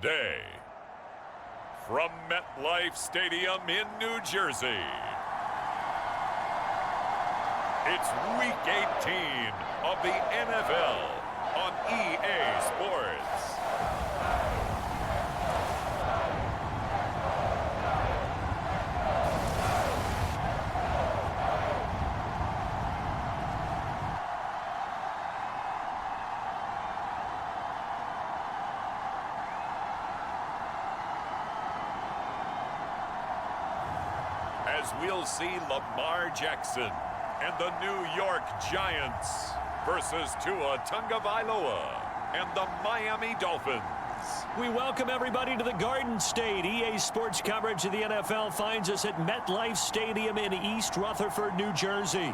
Today, from MetLife Stadium in New Jersey, it's Week 18 of the NFL on EA Sports. As we'll see Lamar Jackson and the New York Giants versus Tua Tagovailoa and the Miami Dolphins. We welcome everybody to the Garden State. EA Sports coverage of the NFL finds us at MetLife Stadium in East Rutherford, New Jersey.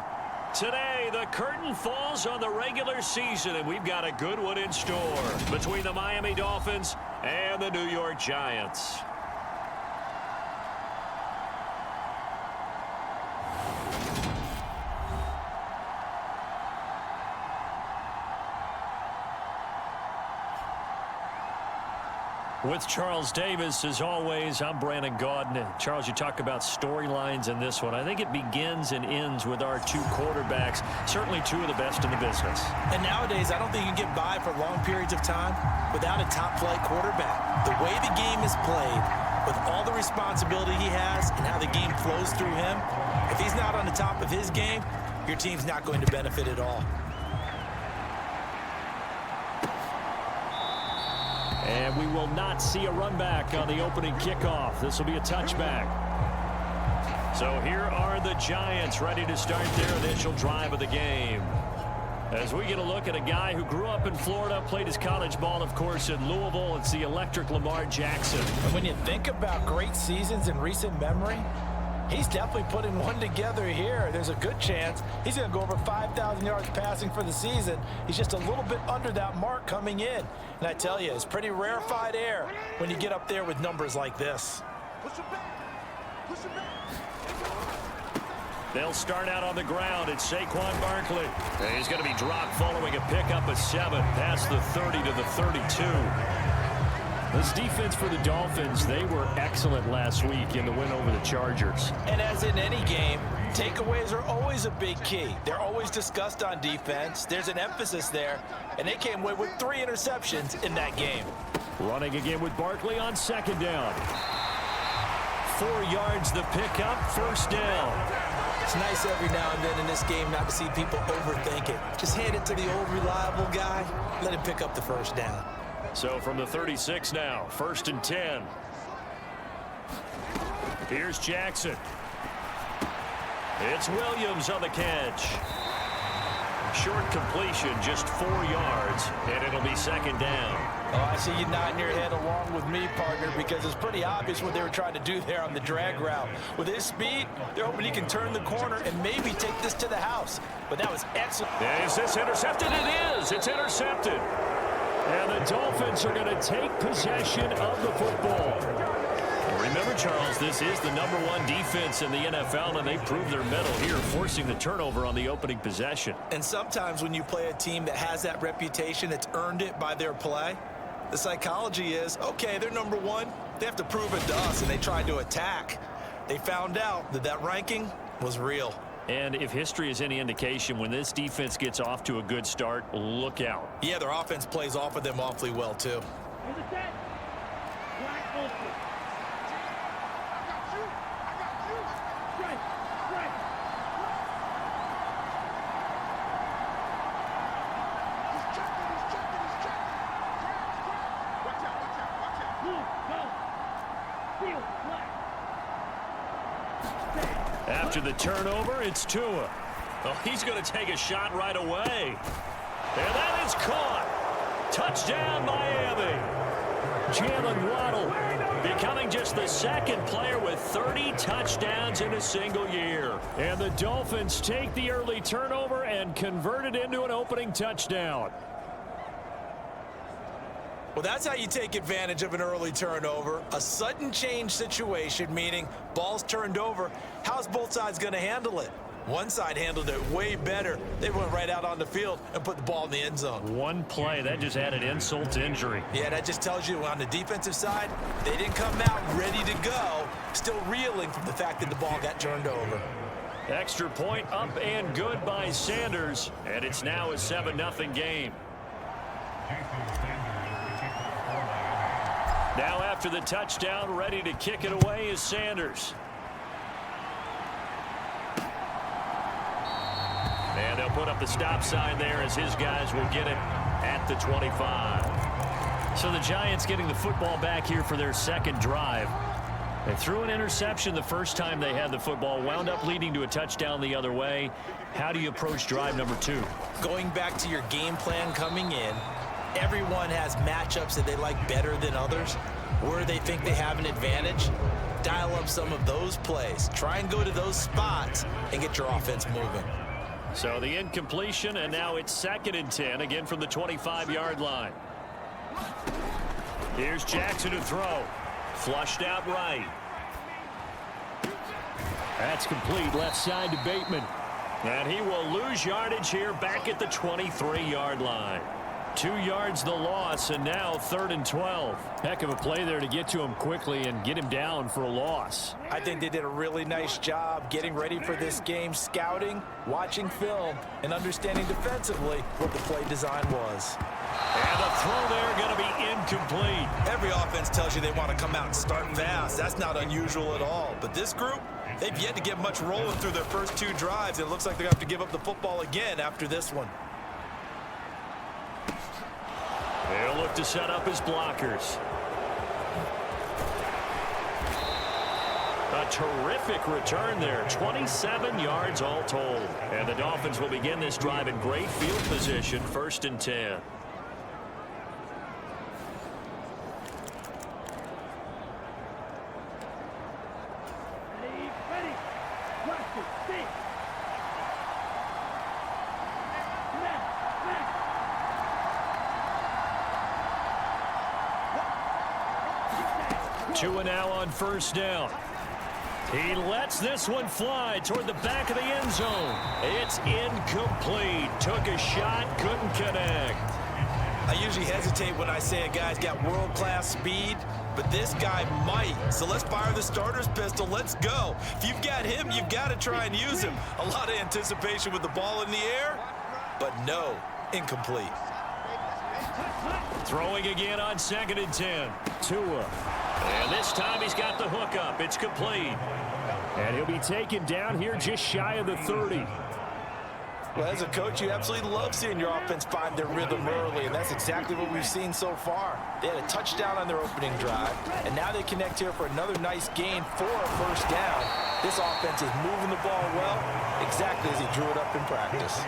Today, the curtain falls on the regular season, and we've got a good one in store between the Miami Dolphins and the New York Giants. With Charles Davis, as always, I'm Brandon Gaudin. Charles, you talk about storylines in this one. I think it begins and ends with our two quarterbacks, certainly two of the best in the business. And nowadays, I don't think you can get by for long periods of time without a top-flight quarterback. The way the game is played, with all the responsibility he has and how the game flows through him, if he's not on the top of his game, your team's not going to benefit at all. And we will not see a run back on the opening kickoff. This will be a touchback. So here are the Giants ready to start their initial drive of the game. As we get a look at a guy who grew up in Florida, played his college ball, of course, in Louisville. It's the electric Lamar Jackson. And when you think about great seasons in recent memory, he's definitely putting one together here. There's a good chance he's going to go over 5,000 yards passing for the season. He's just a little bit under that mark coming in. And I tell you, it's pretty rarefied air when you get up there with numbers like this. They'll start out on the ground. It's Saquon Barkley. And he's going to be dropped following a pickup of 7 past the 30 to the 32. This defense for the Dolphins, they were excellent last week in the win over the Chargers. And as in any game, takeaways are always a big key. They're always discussed on defense. There's an emphasis there, and they came away with 3 interceptions in that game. Running again with Barkley on second down. 4 yards the pickup, first down. It's nice every now and then in this game not to see people overthink it. Just hand it to the old reliable guy, let him pick up the first down. So from the 36 now, 1st and 10. Here's Jackson. It's Williams on the catch. Short completion, just 4 yards, and it'll be second down. Oh, I see you nodding your head along with me, partner, because it's pretty obvious what they were trying to do there on the drag route. With his speed, they're hoping he can turn the corner and maybe take this to the house. But that was excellent. Is this intercepted? It is. It's intercepted. And the Dolphins are going to take possession of the football. Remember, Charles, this is the #1 defense in the NFL, and they proved their mettle here, forcing the turnover on the opening possession. And sometimes when you play a team that has that reputation, that's earned it by their play, the psychology is, okay, they're #1. They have to prove it to us, and they tried to attack. They found out that that ranking was real. And if history is any indication, when this defense gets off to a good start, look out. Yeah, their offense plays off of them awfully well, too. After the turnover, it's Tua. Oh, he's going to take a shot right away. And that is caught. Touchdown, Miami. Jalen Waddle becoming just the second player with 30 touchdowns in a single year. And the Dolphins take the early turnover and convert it into an opening touchdown. Well, that's how you take advantage of an early turnover. A sudden change situation, meaning ball's turned over. How's both sides going to handle it? One side handled it way better. They went right out on the field and put the ball in the end zone. One play, that just added insult to injury. Yeah, that just tells you on the defensive side, they didn't come out ready to go, still reeling from the fact that the ball got turned over. Extra point up and good by Sanders, and it's now a 7-0 game. Now after the touchdown, ready to kick it away is Sanders. And they'll put up the stop sign there as his guys will get it at the 25. So the Giants getting the football back here for their second drive. They threw an interception the first time they had the football, wound up leading to a touchdown the other way. How do you approach drive number 2? Going back to your game plan coming in, everyone has matchups that they like better than others, where they think they have an advantage. Dial up some of those plays. Try and go to those spots and get your offense moving. So the incompletion, and now it's 2nd and 10, again from the 25-yard line. Here's Jackson to throw. Flushed out right. That's complete left side to Bateman. And he will lose yardage here back at the 23-yard line. 2 yards the loss, and now 3rd and 12. Heck of a play there to get to him quickly and get him down for a loss. I think they did a really nice job getting ready for this game, scouting, watching film, and understanding defensively what the play design was. And the throw there going to be incomplete. Every offense tells you they want to come out and start fast. That's not unusual at all. But this group, they've yet to get much rolling through their first 2 drives. It looks like they're going to have to give up the football again after this one. They'll look to set up his blockers. A terrific return there. 27 yards all told. And the Dolphins will begin this drive in great field position. 1st and 10. Two and now on 1st down. He lets this one fly toward the back of the end zone. It's incomplete. Took a shot, couldn't connect. I usually hesitate when I say a guy's got world-class speed, but this guy might. So let's fire the starter's pistol. Let's go. If you've got him, you've got to try and use him. A lot of anticipation with the ball in the air, but no, incomplete. Throwing again on 2nd and 10. Tua. And this time he's got the hook up. It's complete. And he'll be taken down here just shy of the 30. Well, as a coach, you absolutely love seeing your offense find their rhythm early, and that's exactly what we've seen so far. They had a touchdown on their opening drive, and now they connect here for another nice gain for a 1st down. This offense is moving the ball well, exactly as he drew it up in practice.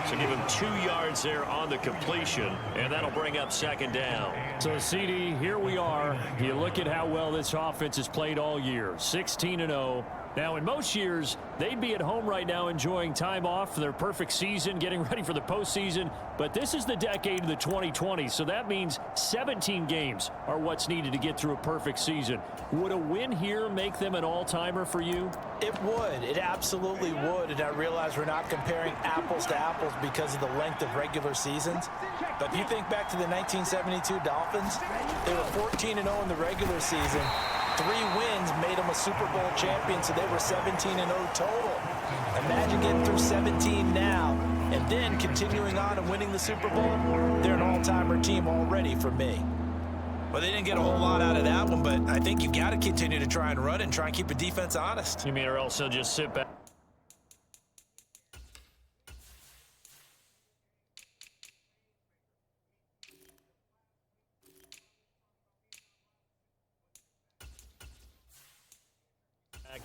So give him 2 yards there on the completion, and that'll bring up 2nd down. So, CD, here we are. You look at how well this offense has played all year, 16-0. Now, in most years, they'd be at home right now enjoying time off for their perfect season, getting ready for the postseason. But this is the decade of the 2020s, so that means 17 games are what's needed to get through a perfect season. Would a win here make them an all-timer for you? It would. It absolutely would. And I realize we're not comparing apples to apples because of the length of regular seasons. But if you think back to the 1972 Dolphins, they were 14-0 in the regular season. 3 wins made them a Super Bowl champion, so they were 17-0 total. Imagine getting through 17 now and then continuing on and winning the Super Bowl. They're an all-timer team already for me. Well, they didn't get a whole lot out of that one, but I think you got to continue to try and run it and try and keep the defense honest. You mean or else they'll just sit back?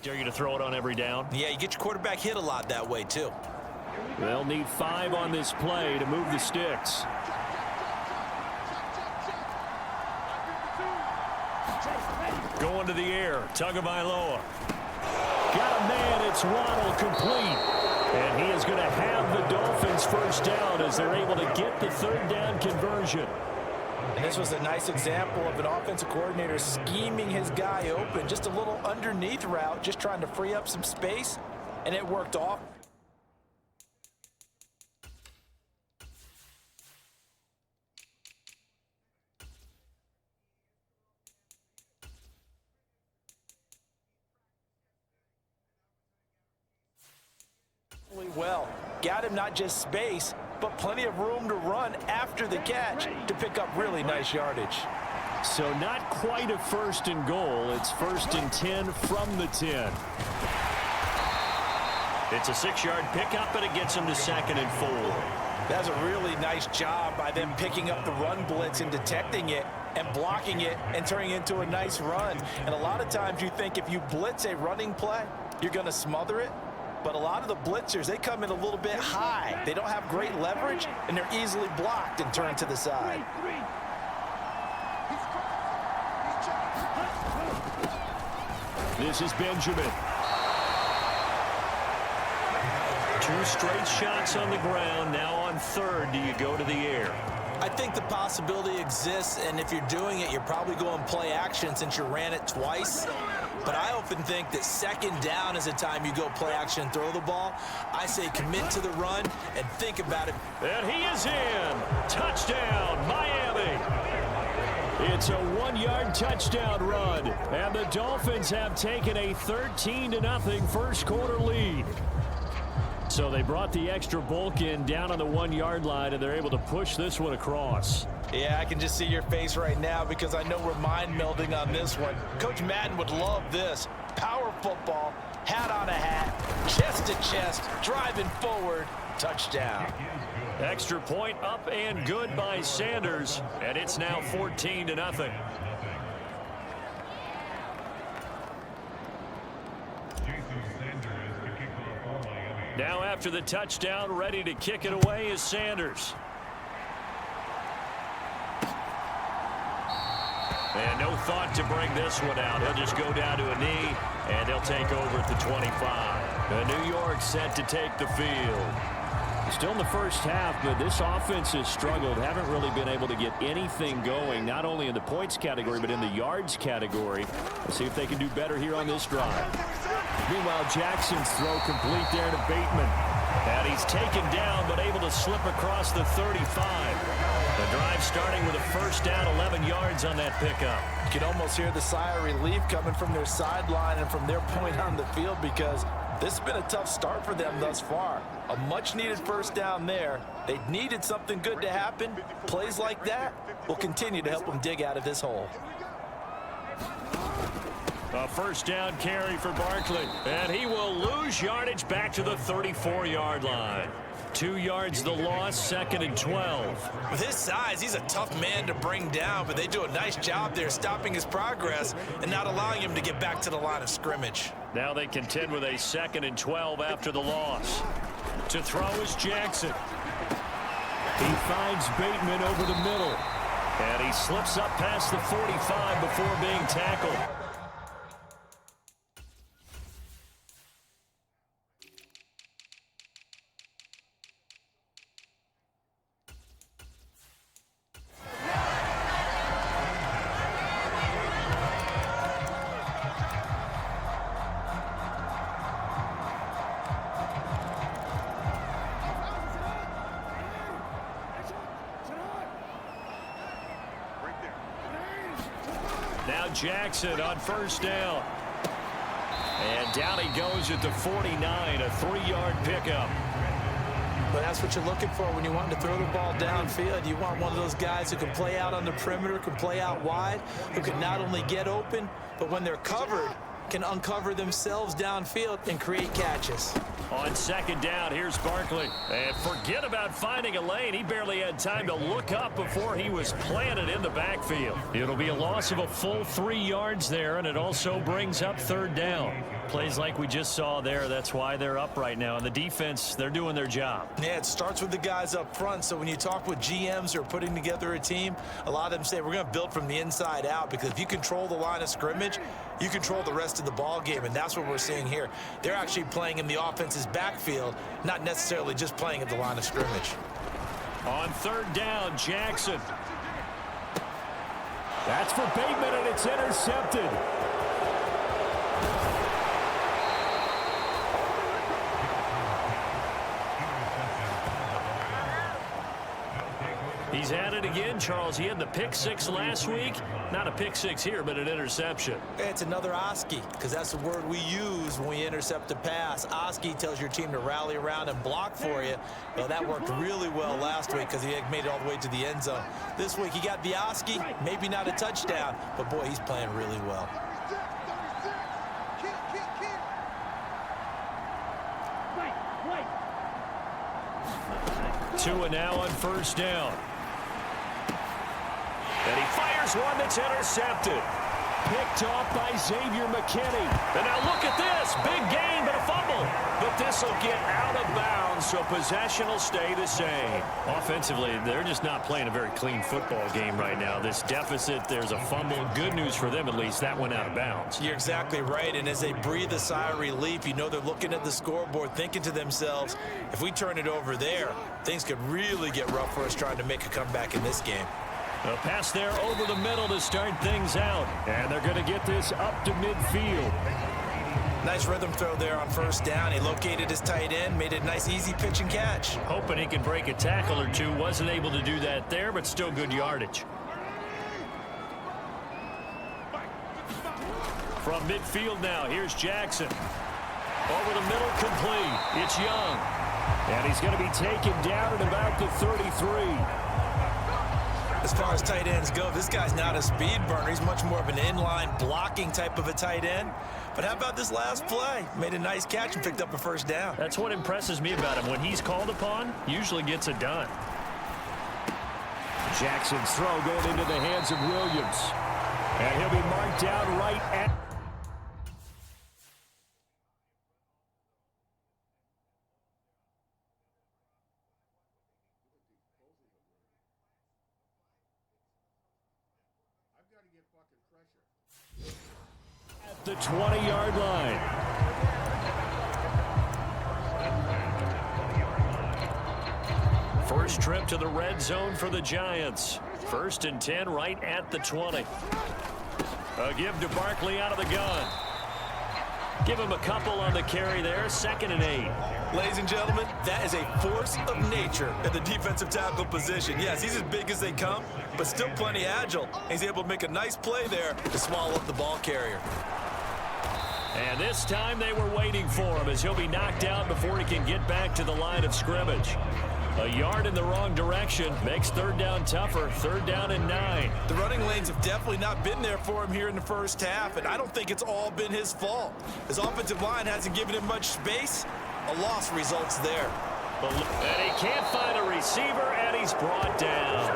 Dare you to throw it on every down? Yeah, you get your quarterback hit a lot that way, too. They'll need 5 on this play to move the sticks. Going to the air, Tagovailoa. Got a man, it's Waddle, complete. And he is going to have the Dolphins 1st down as they're able to get the 3rd down conversion. And this was a nice example of an offensive coordinator scheming his guy open. Just a little underneath route, just trying to free up some space. and it worked off. Well, got him not just space, but plenty of room to run after the catch to pick up really nice yardage. So not quite a 1st and goal. It's 1st and 10 from the 10. It's a 6-yard pickup, and it gets him to 2nd and 4. That's a really nice job by them picking up the run blitz and detecting it and blocking it and turning it into a nice run. And a lot of times you think if you blitz a running play, you're going to smother it. But a lot of the blitzers, they come in a little bit high. They don't have great leverage, and they're easily blocked and turned to the side. This is Benjamin. 2 straight shots on the ground. Now on 3rd, do you go to the air? I think the possibility exists, and if you're doing it, you're probably going play action since you ran it twice. But I often think that 2nd down is a time you go play action and throw the ball. I say commit to the run and think about it. And he is in. Touchdown, Miami. It's a 1-yard touchdown run, and the Dolphins have taken a 13-0 first quarter lead. So they brought the extra bulk in down on the 1-yard line, and they're able to push this one across. Yeah, I can just see your face right now because I know we're mind melding on this one. Coach Madden would love this. Power football, hat on a hat, chest to chest, driving forward, touchdown. Extra point up and good by Sanders, and it's now 14-0. Now after the touchdown, ready to kick it away is Sanders. And no thought to bring this one out. He'll just go down to a knee, and they'll take over at the 25. New York set to take the field. Still in the first half, but this offense has struggled. Haven't really been able to get anything going, not only in the points category, but in the yards category. Let's see if they can do better here on this drive. Meanwhile, Jackson's throw complete there to Bateman. And he's taken down, but able to slip across the 35. The drive starting with a 1st down, 11 yards on that pickup. You can almost hear the sigh of relief coming from their sideline and from their point on the field because this has been a tough start for them thus far. A much-needed 1st down there. They needed something good to happen. Plays like that will continue to help them dig out of this hole. A 1st down carry for Barkley. And he will lose yardage back to the 34-yard line. 2 yards the loss, 2nd and 12. With his size, he's a tough man to bring down, but they do a nice job there stopping his progress and not allowing him to get back to the line of scrimmage. Now they contend with a 2nd and 12 after the loss. To throw is Jackson. He finds Bateman over the middle. And he slips up past the 45 before being tackled. Now Jackson on 1st down. And down he goes at the 49, a 3-yard pickup. But that's what you're looking for when you want to throw the ball downfield. You want one of those guys who can play out on the perimeter, can play out wide, who can not only get open, but when they're covered, can uncover themselves downfield and create catches. On 2nd down, here's Barkley. And forget about finding a lane. He barely had time to look up before he was planted in the backfield. It'll be a loss of a full 3 yards there, and it also brings up 3rd down. Plays like we just saw there, that's why they're up right now. And the defense, they're doing their job. Yeah, it starts with the guys up front. So when you talk with GMs who are putting together a team, a lot of them say we're going to build from the inside out, because if you control the line of scrimmage, you control the rest of the ball game, and that's what we're seeing here. They're actually playing in the offense's backfield, not necessarily just playing at the line of scrimmage. On 3rd down, Jackson. That's for Bateman, and it's intercepted. He's at it again, Charles. He had the pick six last week. Not a pick six here, but an interception. It's another Oski, because that's the word we use when we intercept a pass. Oski tells your team to rally around and block for you. Well, that worked really well last week because he made it all the way to the end zone. This week he got the Oski, maybe not a touchdown, but boy, he's playing really well. Tua now on first down. And he fires one that's intercepted. Picked off by Xavier McKinney. And now look at this. Big gain, but a fumble. But this will get out of bounds, so possession will stay the same. Offensively, they're just not playing a very clean football game right now. This deficit, there's a fumble. Good news for them, at least. That went out of bounds. You're exactly right. And as they breathe a sigh of relief, you know they're looking at the scoreboard, thinking to themselves, if we turn it over there, things could really get rough for us trying to make a comeback in this game. A pass there over the middle to start things out. And they're going to get this up to midfield. Nice rhythm throw there on first down. He located his tight end, made it a nice, easy pitch and catch. Hoping he can break a tackle or two. Wasn't able to do that there, but still good yardage. From midfield now, here's Jackson. Over the middle, complete. It's Young. And he's going to be taken down at about the 33. As far as tight ends go, this guy's not a speed burner. He's much more of an inline blocking type of a tight end. But how about this last play? Made a nice catch and picked up a first down. That's what impresses me about him. When he's called upon, usually gets it done. Jackson's throw going into the hands of Williams. And he'll be marked down right at... at the 20-yard line. First trip to the red zone for the Giants. 1st and 10 right at the 20. A give to Barkley out of the gun. Give him a couple on the carry there. 2nd and 8. Ladies and gentlemen, that is a force of nature at the defensive tackle position. Yes, he's as big as they come, but still plenty agile. He's able to make a nice play there to swallow up the ball carrier. And this time they were waiting for him as he'll be knocked out before he can get back to the line of scrimmage. A yard in the wrong direction makes 3rd down tougher. 3rd down and 9. The running lanes have definitely not been there for him here in the first half, and I don't think it's all been his fault. His offensive line hasn't given him much space. A loss results there. And he can't find a receiver, and he's brought down.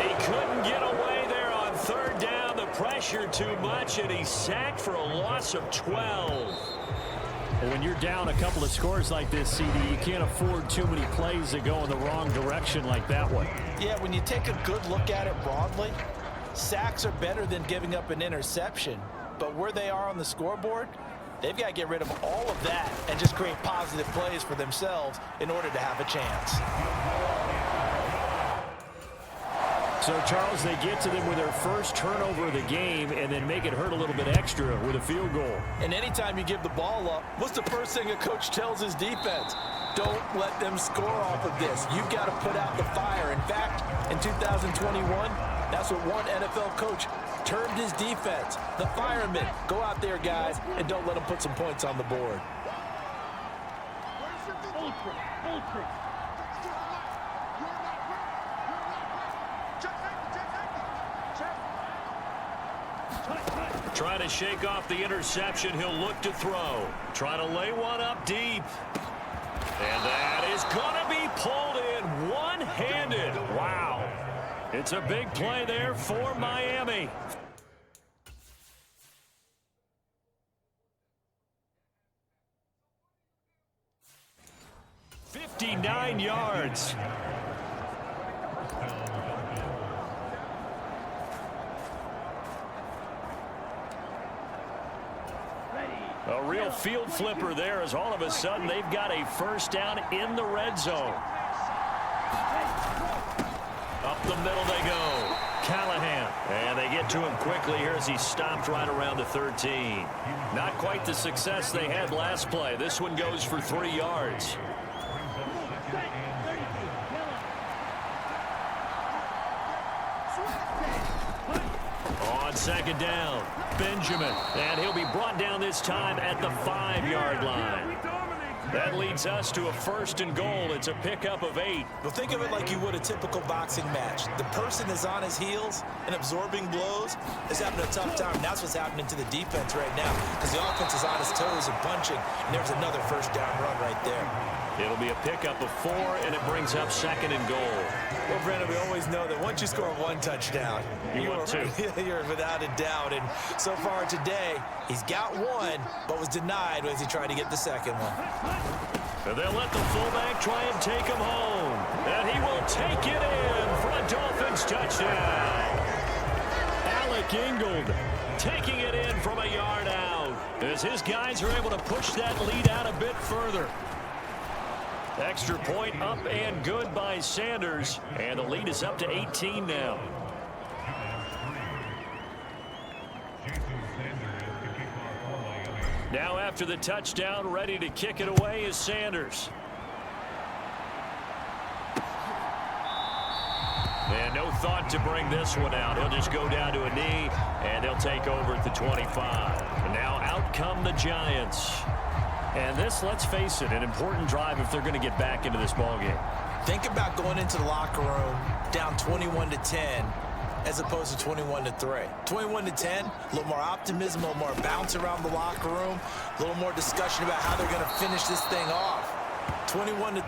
He couldn't get away there on 3rd down. The pressure too much, and he's sacked for a loss of 12. When you're down a couple of scores like this, CD, you can't afford too many plays that go in the wrong direction like that one. Yeah, when you take a good look at it broadly, sacks are better than giving up an interception. But where they are on the scoreboard, they've got to get rid of all of that and just create positive plays for themselves in order to have a chance. So, Charles, they get to them with their first turnover of the game and then make it hurt a little bit extra with a field goal. And anytime you give the ball up, what's the first thing a coach tells his defense? Don't let them score off of this. You've got to put out the fire. In fact, in 2021, that's what one NFL coach termed his defense. The firemen. Go out there, guys, and don't let them put some points on the board. Trying to shake off the interception. He'll look to throw. Trying to lay one up deep. And that is going to be pulled in one-handed. Wow. It's a big play there for Miami. 59 yards. A real field flipper there as all of a sudden they've got a first down in the red zone. Up the middle they go. Callahan. And they get to him quickly here as he stopped right around the 13. Not quite the success they had last play. This one goes for 3 yards. On second down, Benjamin. And he'll be brought down this time at the 5-yard line. That leads us to a 1st and goal. It's a pickup of 8. Well, think of it like you would a typical boxing match. The person is on his heels and absorbing blows is having a tough time. That's what's happening to the defense right now because the offense is on his toes and punching, and there's another 1st down run right there. It'll be a pickup of 4, and it brings up 2nd and goal. Well, Brandon, we always know that once you score 1 touchdown, you're without a doubt. And so far today, he's got 1, but was denied as he tried to get the 2nd one. And they'll let the fullback try and take him home. And he will take it in for a Dolphins touchdown. Alec Ingold taking it in from a yard out as his guys are able to push that lead out a bit further. Extra point up and good by Sanders. And the lead is up to 18 now. Now after the touchdown, ready to kick it away is Sanders. And no thought to bring this one out. He'll just go down to a knee, and they'll take over at the 25. And now out come the Giants. And this, let's face it, an important drive if they're going to get back into this ballgame. Think about going into the locker room down 21-10 as opposed to 21-3. 21-10, a little more optimism, a little more bounce around the locker room, a little more discussion about how they're going to finish this thing off. 21-3,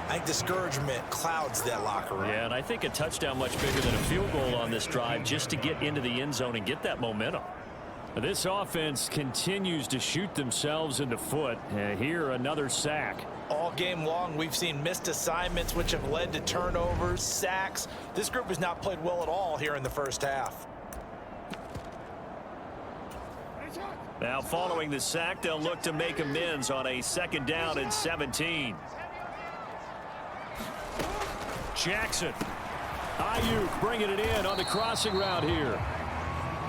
I think discouragement clouds that locker room. Yeah, and I think a touchdown much bigger than a field goal on this drive just to get into the end zone and get that momentum. This offense continues to shoot themselves in the foot. Here, another sack. All game long, we've seen missed assignments, which have led to turnovers, sacks. This group has not played well at all here in the 1st half. Now, following the sack, they'll look to make amends on a 2nd down and 17. Jackson. Ayuk bringing it in on the crossing route here.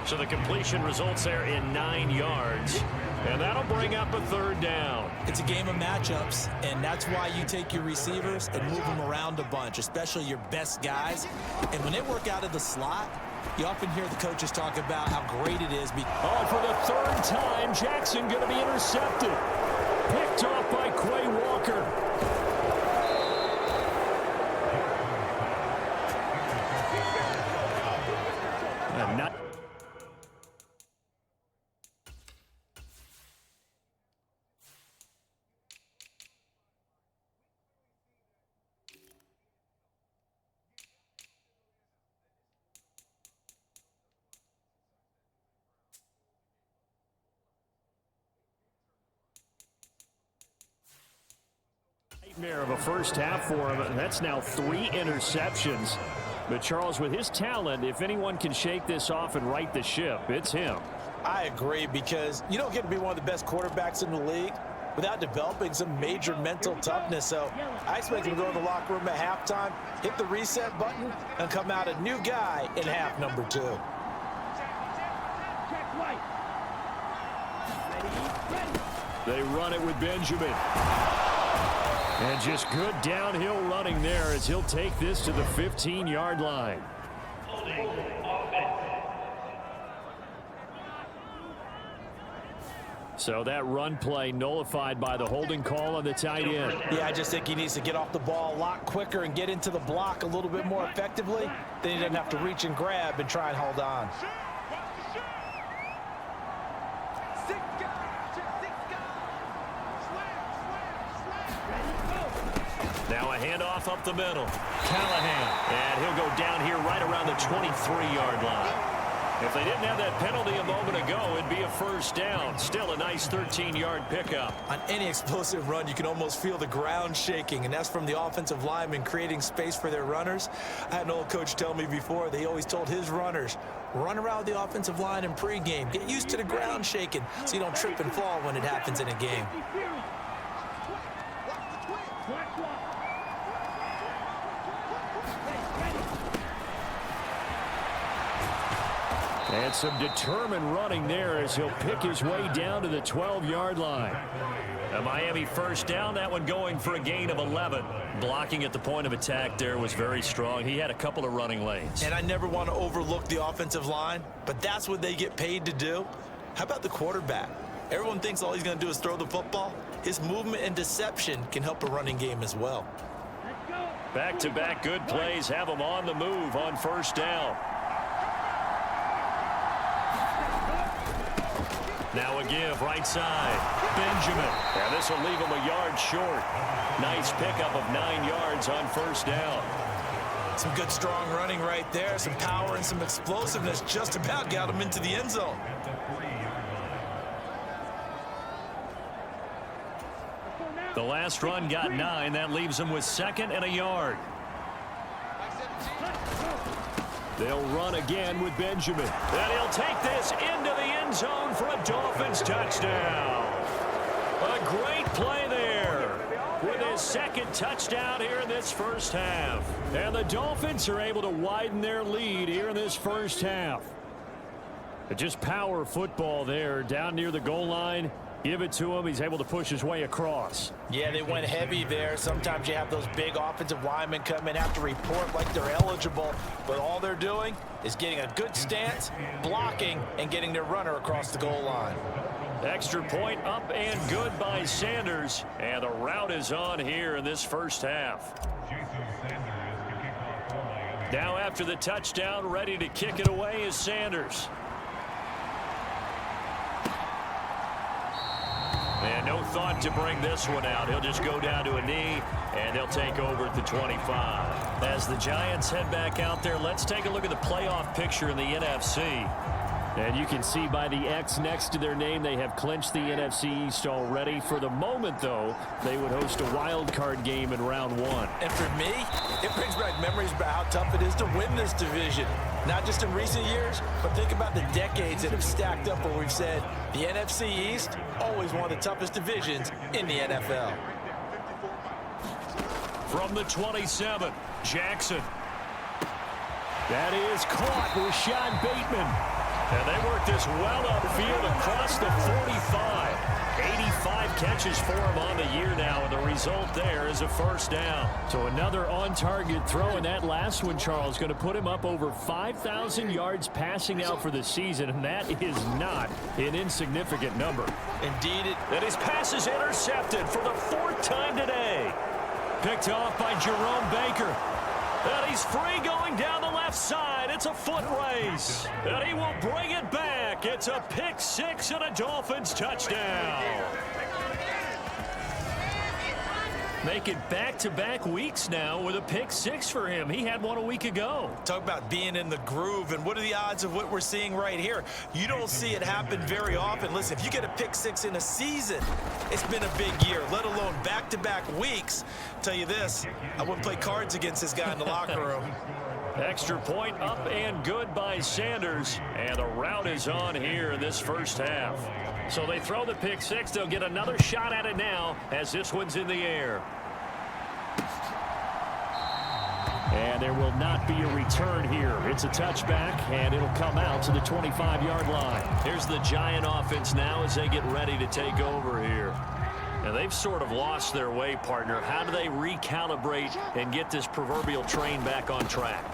So the completion results there in 9 yards. And that'll bring up a 3rd down. It's a game of matchups, and that's why you take your receivers and move them around a bunch, especially your best guys. And when they work out of the slot, you often hear the coaches talk about how great it is. Oh, for the 3rd time, Jackson going to be intercepted. Picked off by Quay Walker. And not nightmare of a 1st half for him, and that's now 3 interceptions. But Charles, with his talent, if anyone can shake this off and right the ship, it's him. I agree, because you don't get to be one of the best quarterbacks in the league without developing some major mental toughness. So I expect him to go to the locker room at halftime, hit the reset button, and come out a new guy in half number 2. They run it with Benjamin. And just good downhill running there as he'll take this to the 15-yard line. So that run play nullified by the holding call on the tight end. Yeah, I just think he needs to get off the ball a lot quicker and get into the block a little bit more effectively. Then he doesn't have to reach and grab and try and hold on. Now a handoff up the middle. Callahan. And he'll go down here right around the 23-yard line. If they didn't have that penalty a moment ago, it'd be a 1st down. Still a nice 13-yard pickup. On any explosive run, you can almost feel the ground shaking, and that's from the offensive linemen creating space for their runners. I had an old coach tell me before, they always told his runners, run around the offensive line in pregame. Get used to the ground shaking so you don't trip and fall when it happens in a game. And some determined running there as he'll pick his way down to the 12-yard line. A Miami first down, that one going for a gain of 11. Blocking at the point of attack there was very strong. He had a couple of running lanes. And I never want to overlook the offensive line, but that's what they get paid to do. How about the quarterback? Everyone thinks all he's going to do is throw the football. His movement and deception can help a running game as well. Back-to-back good plays have him on the move on first down. Now a give, right side. Benjamin. And this will leave him a yard short. Nice pickup of 9 yards on first down. Some good strong running right there. Some power and some explosiveness just about got him into the end zone. The last run got 9. That leaves him with 2nd and a yard. They'll run again with Benjamin. And he'll take this into the end zone for a Dolphins touchdown. A great play there with his 2nd touchdown here in this first half. And the Dolphins are able to widen their lead here in this first half. Just power football there down near the goal line. Give it to him. He's able to push his way across. Yeah, they went heavy there. Sometimes you have those big offensive linemen come in, have to report like they're eligible, but all they're doing is getting a good stance, blocking, and getting their runner across the goal line. Extra point up and good by Sanders, and the route is on here in this first half. Now after the touchdown, ready to kick it away is Sanders. And no thought to bring this one out. He'll just go down to a knee, and he'll take over at the 25. As the Giants head back out there, let's take a look at the playoff picture in the NFC. And you can see by the X next to their name, they have clinched the NFC East already. For the moment, though, they would host a wild card game in round 1. And for me, it brings back memories about how tough it is to win this division. Not just in recent years, but think about the decades that have stacked up where we've said the NFC East, always one of the toughest divisions in the NFL. From the 27, Jackson. That is caught. Rashad Bateman. And they work this well upfield across the 45. 85 catches for him on the year now, and the result there is a first down. So another on-target throw, and that last one, Charles, going to put him up over 5,000 yards passing out for the season, and that is not an insignificant number. Indeed it. And his pass is intercepted for the 4th time today. Picked off by Jerome Baker. And he's free going down the left side. It's a foot race. And he will bring it back. It's a pick 6 and a Dolphins touchdown. Make it back-to-back weeks now with a pick 6 for him. He had one a week ago. Talk about being in the groove, and what are the odds of what we're seeing right here? You don't see it happen very often. Listen, if you get a pick 6 in a season, it's been a big year, let alone back-to-back weeks. Tell you this, I wouldn't play cards against this guy in the locker room. Extra point up and good by Sanders, and the route is on here in this first half. So they throw the pick 6. They'll get another shot at it now as this one's in the air. And there will not be a return here. It's a touchback, and it'll come out to the 25-yard line. Here's the Giant offense now as they get ready to take over here. Now, they've sort of lost their way, partner. How do they recalibrate and get this proverbial train back on track?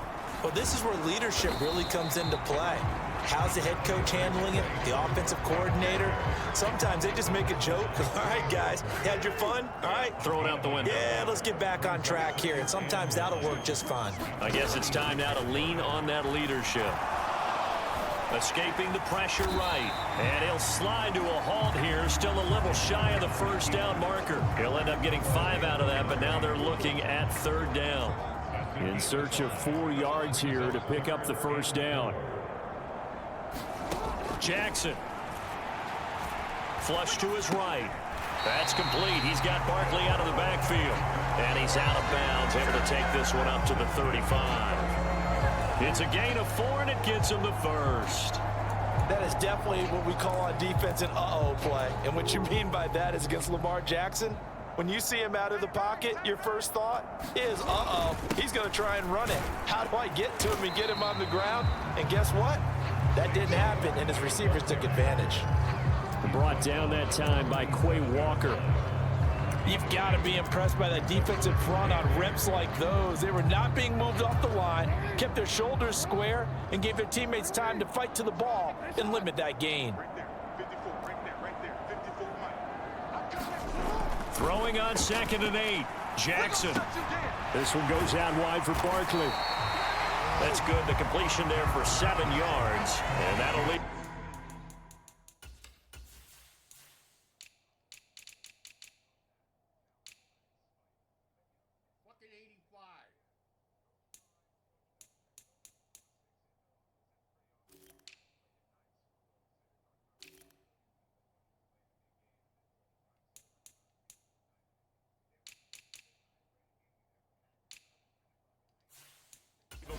Well, this is where leadership really comes into play. How's the head coach handling it? The offensive coordinator? Sometimes they just make a joke. All right, guys, you had your fun? All right. Throw it out the window. Yeah, let's get back on track here. And sometimes that'll work just fine. I guess it's time now to lean on that leadership. Escaping the pressure right. And he'll slide to a halt here. Still a little shy of the first down marker. He'll end up getting 5 out of that, but now they're looking at 3rd down. In search of 4 yards here to pick up the first down. Jackson. Flush to his right. That's complete. He's got Barkley out of the backfield. And he's out of bounds, able to take this one up to the 35. It's a gain of 4, and it gets him the first. That is definitely what we call on defense an uh-oh play. And what you mean by that is against Lamar Jackson, when you see him out of the pocket, your first thought is, uh-oh, he's going to try and run it. How do I get to him and get him on the ground? And guess what? That didn't happen, and his receivers took advantage. Brought down that time by Quay Walker. You've got to be impressed by that defensive front on reps like those. They were not being moved off the line, kept their shoulders square, and gave their teammates time to fight to the ball and limit that gain. Throwing on 2nd and 8. Jackson. This one goes out wide for Barkley. That's good. The completion there for 7 yards. And that'll lead.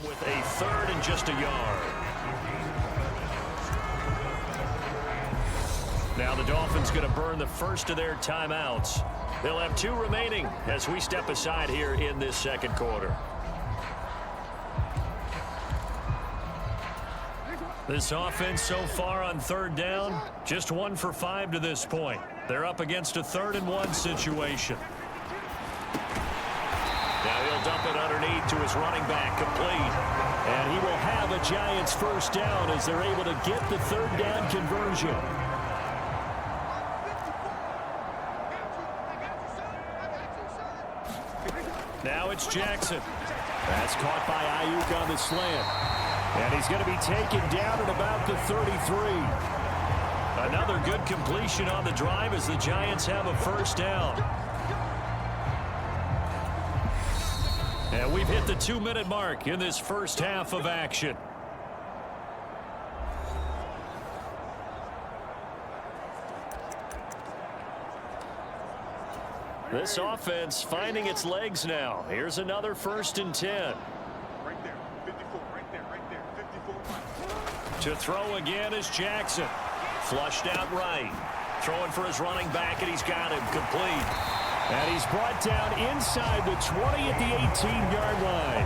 With a 3rd and just a yard. Now the Dolphins going to burn the first of their timeouts. They'll have 2 remaining as we step aside here in this 2nd quarter. This offense so far on 3rd down, just 1 for 5 to this point. They're up against a 3rd and 1 situation. Now he'll dump it underneath to his running back, complete. And he will have a Giants first down as they're able to get the 3rd down conversion. Now it's Jackson. That's caught by Ayuk on the slant. And he's going to be taken down at about the 33. Another good completion on the drive as the Giants have a first down. And we've hit the 2-minute mark in this first half of action. This offense finding its legs now. Here's another 1st and 10. Right there, 54, right there, 54. To throw again is Jackson. Flushed out right. Throwing for his running back, and he's got him complete. And he's brought down inside the 20 at the 18-yard line.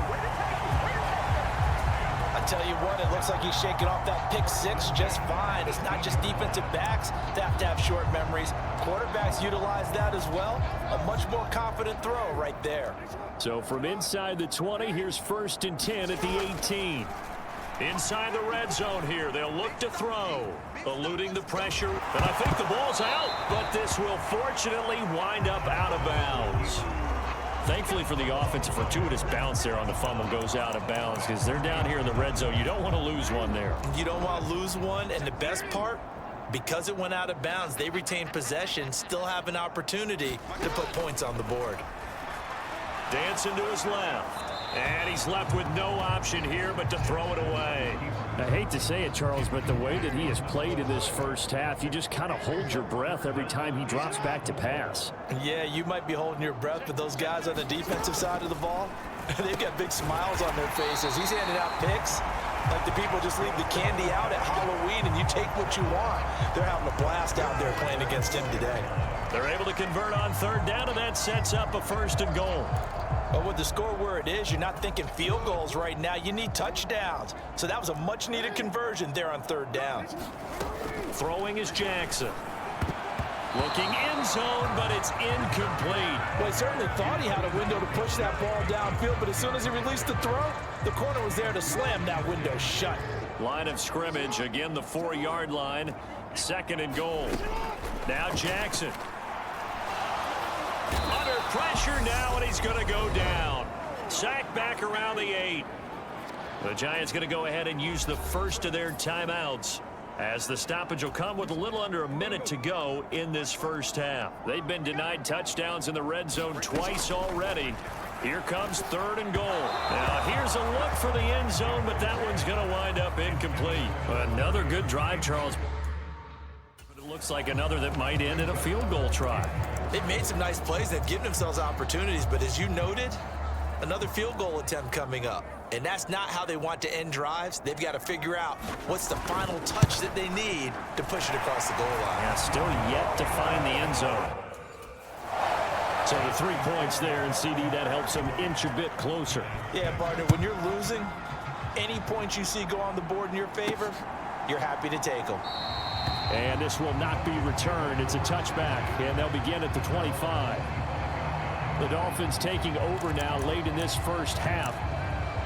I tell you what, it looks like he's shaking off that pick 6 just fine. It's not just defensive backs that have to have short memories. Quarterbacks utilize that as well. A much more confident throw right there. So from inside the 20, here's 1st and 10 at the 18. Inside the red zone here, they'll look to throw. Eluding the pressure, and I think the ball's out, but this will fortunately wind up out of bounds. Thankfully for the offense, a fortuitous bounce there on the fumble goes out of bounds because they're down here in the red zone. You don't want to lose one there. You don't want to lose one, and the best part, because it went out of bounds, they retain possession, still have an opportunity to put points on the board. Dancing to his left. And he's left with no option here but to throw it away. I hate to say it, Charles, but the way that he has played in this first half, you just kind of hold your breath every time he drops back to pass. Yeah, you might be holding your breath, but those guys on the defensive side of the ball, they've got big smiles on their faces. He's handing out picks like the people just leave the candy out at Halloween and you take what you want. They're having a blast out there playing against him today. They're able to convert on 3rd down, and that sets up a 1st and goal. But with the score where it is, you're not thinking field goals right now. You need touchdowns. So that was a much-needed conversion there on 3rd down. Throwing is Jackson. Looking end zone, but it's incomplete. Well, he certainly thought he had a window to push that ball downfield, but as soon as he released the throw, the corner was there to slam that window shut. Line of scrimmage, again the 4-yard line. 2nd and goal. Now Jackson. Under pressure now, and he's going to go down. Sacked back around the 8. The Giants going to go ahead and use the first of their timeouts, as the stoppage will come with a little under a minute to go in this first half. They've been denied touchdowns in the red zone twice already. Here comes 3rd and goal. Now here's a look for the end zone, but that one's going to wind up incomplete. Another good drive, Charles. But it looks like another that might end in a field goal try. They've made some nice plays. They've given themselves opportunities, but as you noted, another field goal attempt coming up. And that's not how they want to end drives. They've got to figure out what's the final touch that they need to push it across the goal line. Yeah, still yet to find the end zone. So the 3 points there, and CD, that helps them inch a bit closer. Yeah, partner, when you're losing, any points you see go on the board in your favor, you're happy to take them. And this will not be returned. It's a touchback, and they'll begin at the 25. The Dolphins taking over now late in this first half.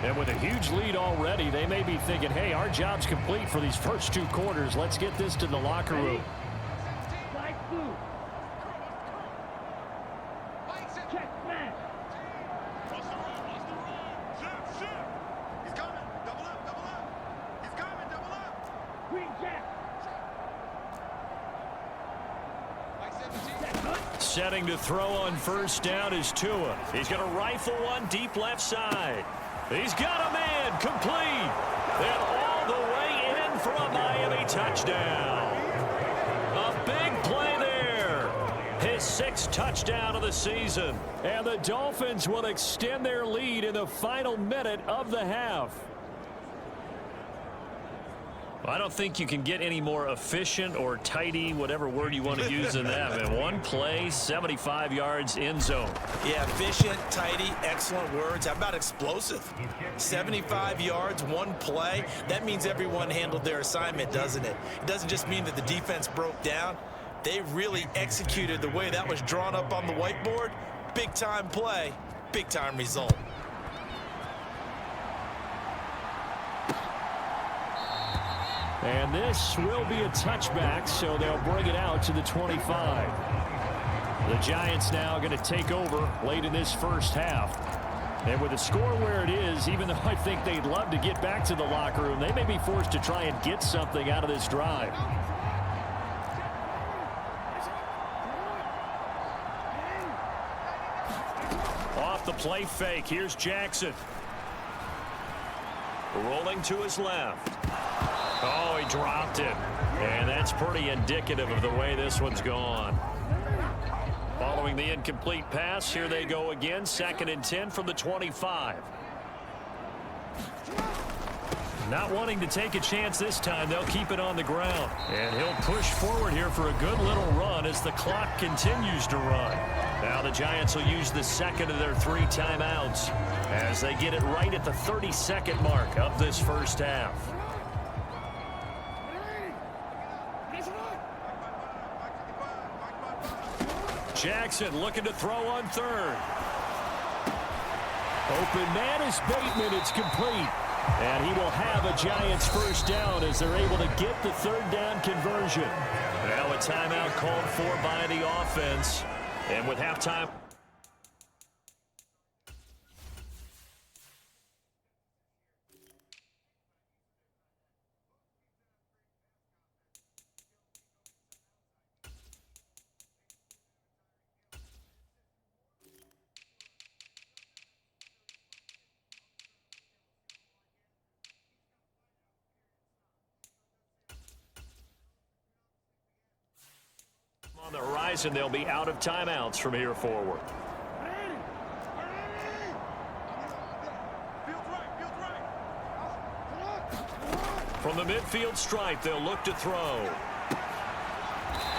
And with a huge lead already, they may be thinking, hey, our job's complete for these first 2 quarters. Let's get this to the locker room. Setting to throw on first down is Tua. He's going to rifle one deep left side. He's got a man complete. And all the way in for a Miami touchdown. A big play there. His 6th touchdown of the season. And the Dolphins will extend their lead in the final minute of the half. I don't think you can get any more efficient or tidy, whatever word you want to use in that. And one play, 75 yards in zone. Yeah, efficient, tidy, excellent words. How about explosive? 75 yards, one play. That means everyone handled their assignment, doesn't it? It doesn't just mean that the defense broke down. They really executed the way that was drawn up on the whiteboard. Big-time play, big-time result. And this will be a touchback, so they'll bring it out to the 25. The Giants now going to take over late in this first half. And with the score where it is, even though I think they'd love to get back to the locker room, they may be forced to try and get something out of this drive. Off the play fake, here's Jackson. Rolling to his left. Oh, he dropped it. And that's pretty indicative of the way this one's gone. Following the incomplete pass, here they go again. 2nd and 10 from the 25. Not wanting to take a chance this time, they'll keep it on the ground. And he'll push forward here for a good little run as the clock continues to run. Now the Giants will use the 2nd of their 3 timeouts as they get it right at the 32nd mark of this first half. Jackson looking to throw on 3rd. Open man is Bateman. It's complete. And he will have a Giants first down as they're able to get the 3rd down conversion. Now a timeout called for by the offense. And with halftime. On the horizon, they'll be out of timeouts from here forward. From the midfield stripe, they'll look to throw.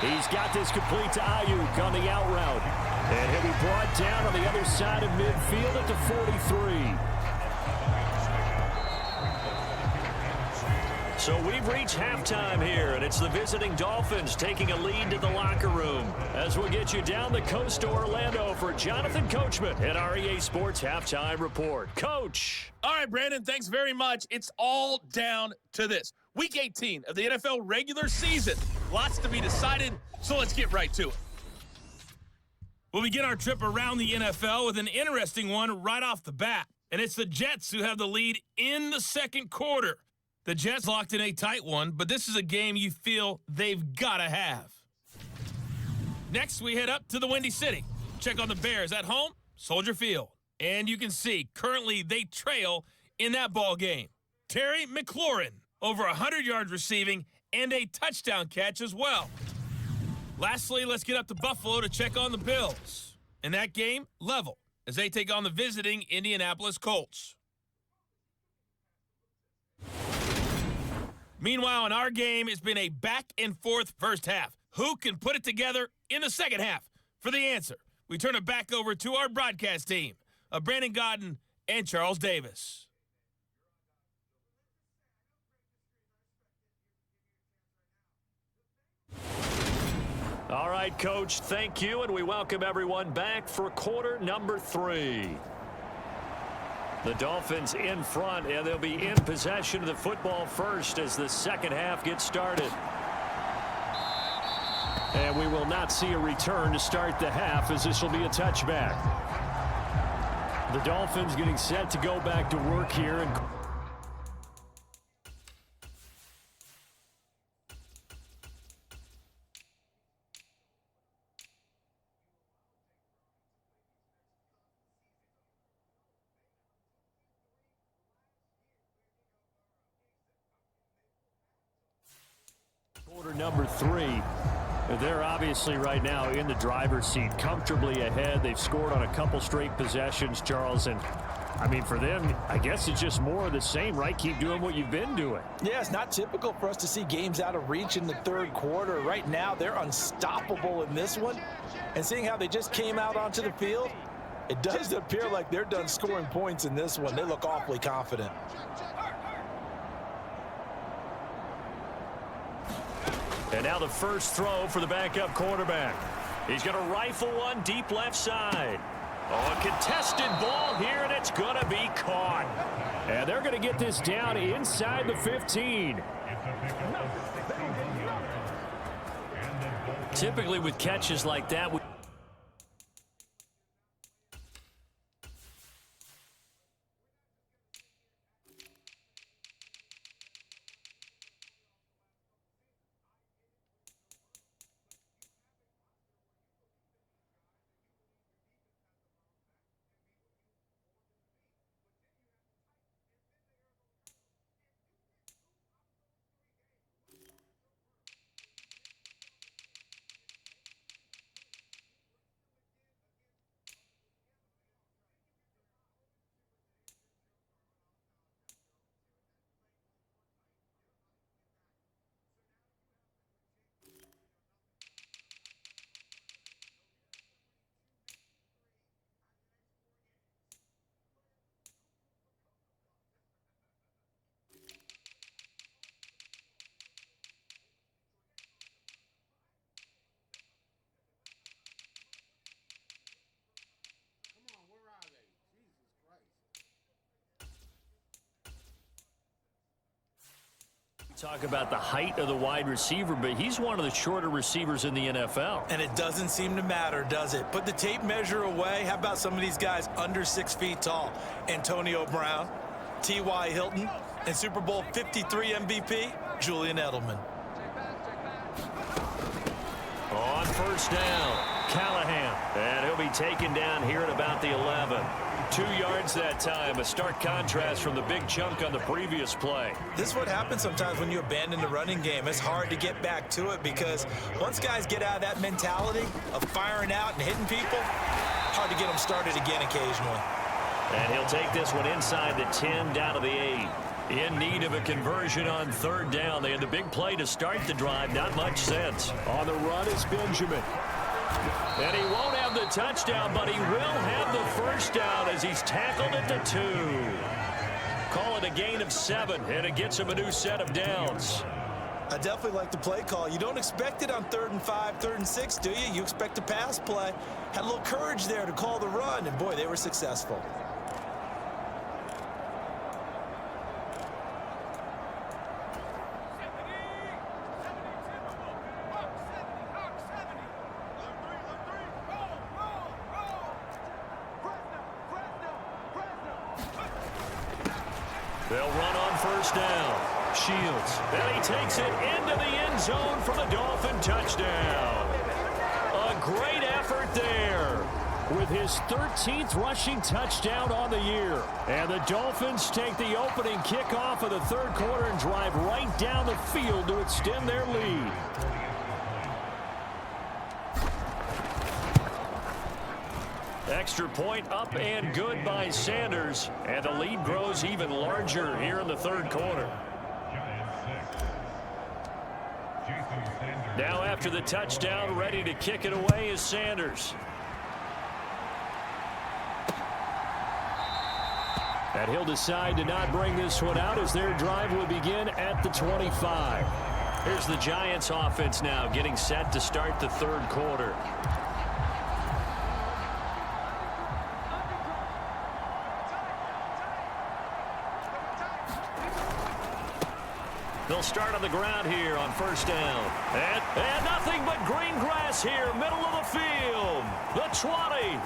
He's got this complete to Ayuk on the out route. And he'll be brought down on the other side of midfield at the 43. So we've reached halftime here, and it's the visiting Dolphins taking a lead to the locker room. As we'll get you down the coast to Orlando for Jonathan Coachman at our EA Sports Halftime Report. Coach. All right, Brandon, thanks very much. It's all down to this. Week 18 of the NFL regular season. Lots to be decided, so let's get right to it. We'll begin our trip around the NFL with an interesting one right off the bat. And it's the Jets who have the lead in the second quarter. The Jets locked in a tight one, but this is a game you feel they've got to have. Next, we head up to the Windy City. Check on the Bears at home, Soldier Field. And you can see, currently they trail in that ball game. Terry McLaurin, over 100 yards receiving and a touchdown catch as well. Lastly, let's get up to Buffalo to check on the Bills. In that game, level, as they take on the visiting Indianapolis Colts. Meanwhile, in our game, it's been a back-and-forth first half. Who can put it together in the second half? For the answer, we turn it back over to our broadcast team of Brandon Godden and Charles Davis. right, Coach. Thank you, and we welcome everyone back for quarter number 3. The Dolphins in front, and they'll be in possession of the football first as the second half gets started. And we will not see a return to start the half, as this will be a touchback. The Dolphins getting set to go back to work here. And quarter number 3. They're obviously right now in the driver's seat, comfortably ahead. They've scored on a couple straight possessions, Charles. And, I mean, for them, I guess it's just more of the same, right? Keep doing what you've been doing. Yeah, it's not typical for us to see games out of reach in the third quarter. Right now, they're unstoppable in this one. And seeing how they just came out onto the field, it does appear like they're done scoring points in this one. They look awfully confident. And now the first throw for the backup quarterback. He's going to rifle one deep left side. Oh, a contested ball here, and it's going to be caught. And they're going to get this down inside the 15. Typically with catches like that, talk about the height of the wide receiver, but he's one of the shorter receivers in the NFL. And it doesn't seem to matter, does it? Put the tape measure away. How about some of these guys under 6 feet tall? Antonio Brown, T.Y. Hilton, and Super Bowl 53 MVP, Julian Edelman. On first down, Callahan. And he'll be taken down here at about the 11. 2 yards that time, a stark contrast from the big chunk on the previous play. This is what happens sometimes when you abandon the running game. It's hard to get back to it because once guys get out of that mentality of firing out and hitting people, hard to get them started again occasionally. And he'll take this one inside the 10, down to the 8. In need of a conversion on third down. They had the big play to start the drive. Not much sense. On the run is Benjamin. And he won't have the touchdown, but he will have the first down as he's tackled at the 2. Call it a gain of 7, and it gets him a new set of downs. I definitely like the play call. You don't expect it on 3rd and 5, 3rd and 6, do you? You expect a pass play. Had a little courage there to call the run, and boy, they were successful. They'll run on first down. Shields. And he takes it into the end zone for the Dolphin touchdown. A great effort there with his 13th rushing touchdown on the year. And the Dolphins take the opening kickoff of the third quarter and drive right down the field to extend their lead. Extra point up and good by Sanders. And the lead grows even larger here in the third quarter. Now after the touchdown, ready to kick it away is Sanders. And he'll decide to not bring this one out as their drive will begin at the 25. Here's the Giants offense now getting set to start the third quarter. They'll start on the ground here on first down. And nothing but green grass here, middle of the field. The 20.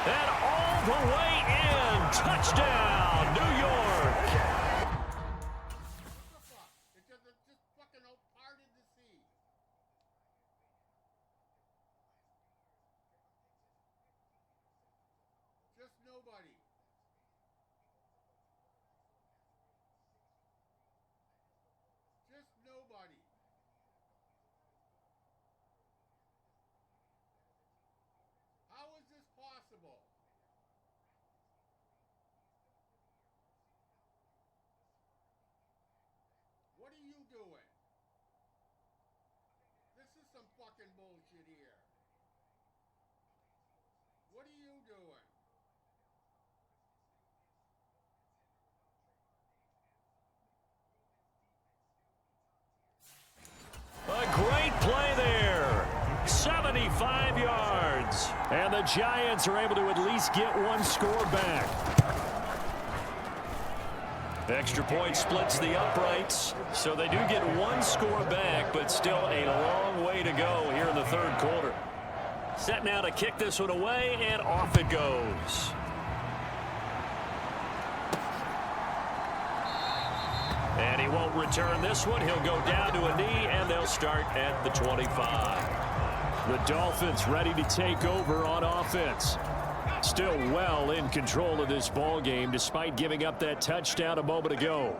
And all the way in. Touchdown, New York. It's just fucking parted the sea. Just nobody. Just nobody. How is this possible? What are you doing? This is some fucking bullshit here. What are you doing? A great play there. 75 yards. And the Giants are able to at least get one score back. Extra point splits the uprights, so they do get one score back, but still a long way to go here in the third quarter. Set now to kick this one away, and off it goes. And he won't return this one. He'll go down to a knee, and they'll start at the 25. The Dolphins ready to take over on offense. Still well in control of this ball game despite giving up that touchdown a moment ago.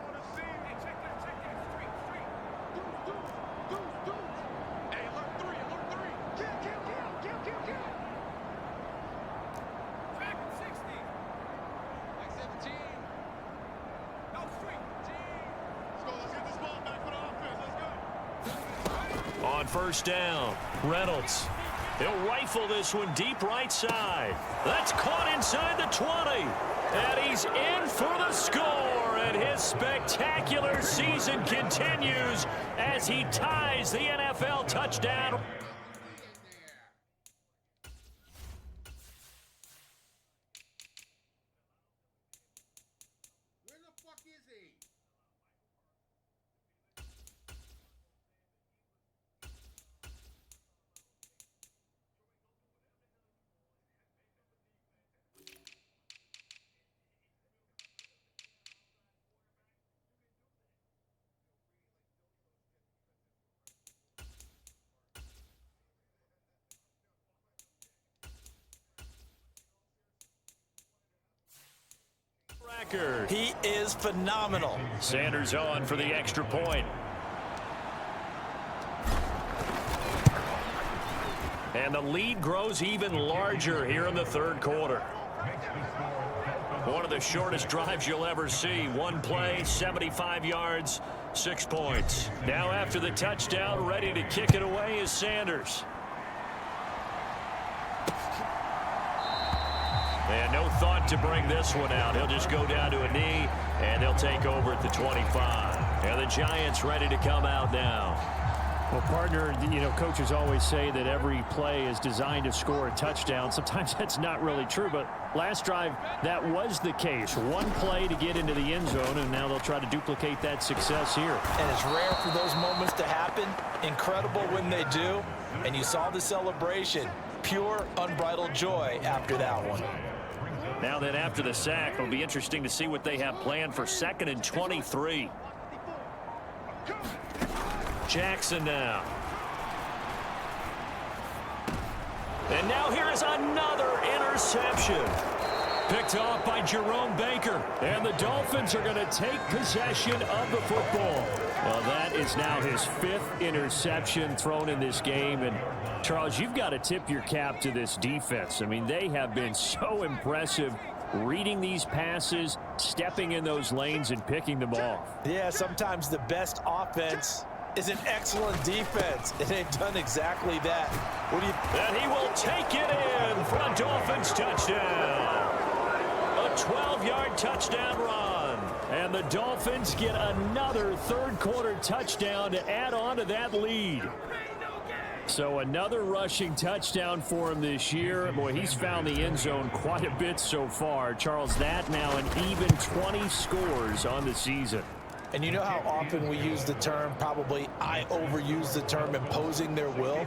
On first down, Reynolds. He'll rifle this one deep right side. That's caught inside the 20. And he's in for the score. And his spectacular season continues as he ties the NFL touchdown. Where the fuck is he? He is phenomenal. Sanders on for the extra point. And the lead grows even larger here in the third quarter. One of the shortest drives you'll ever see. One play, 75 yards, 6 points. Now after the touchdown, ready to kick it away is Sanders. And no thought to bring this one out. He'll just go down to a knee, and they'll take over at the 25. And the Giants ready to come out now. Well, partner, coaches always say that every play is designed to score a touchdown. Sometimes that's not really true, but last drive, that was the case. One play to get into the end zone, and now they'll try to duplicate that success here. And it's rare for those moments to happen. Incredible when they do. And you saw the celebration. Pure, unbridled joy after that one. Now then, after the sack, it'll be interesting to see what they have planned for 2nd and 23. Jackson now. And now here is another interception. Picked off by Jerome Baker. And the Dolphins are going to take possession of the football. Well, that is now his 5th interception thrown in this game. And, Charles, you've got to tip your cap to this defense. I mean, they have been so impressive reading these passes, stepping in those lanes, and picking them off. Yeah, sometimes the best offense is an excellent defense, and they've done exactly that. And he will take it in for a Dolphins touchdown. A 12-yard touchdown run. And the Dolphins get another third-quarter touchdown to add on to that lead. So another rushing touchdown for him this year. Boy, he's found the end zone quite a bit so far. Charles, that now an even 20 scores on the season. And you know how often we use the term, probably I overuse the term, imposing their will?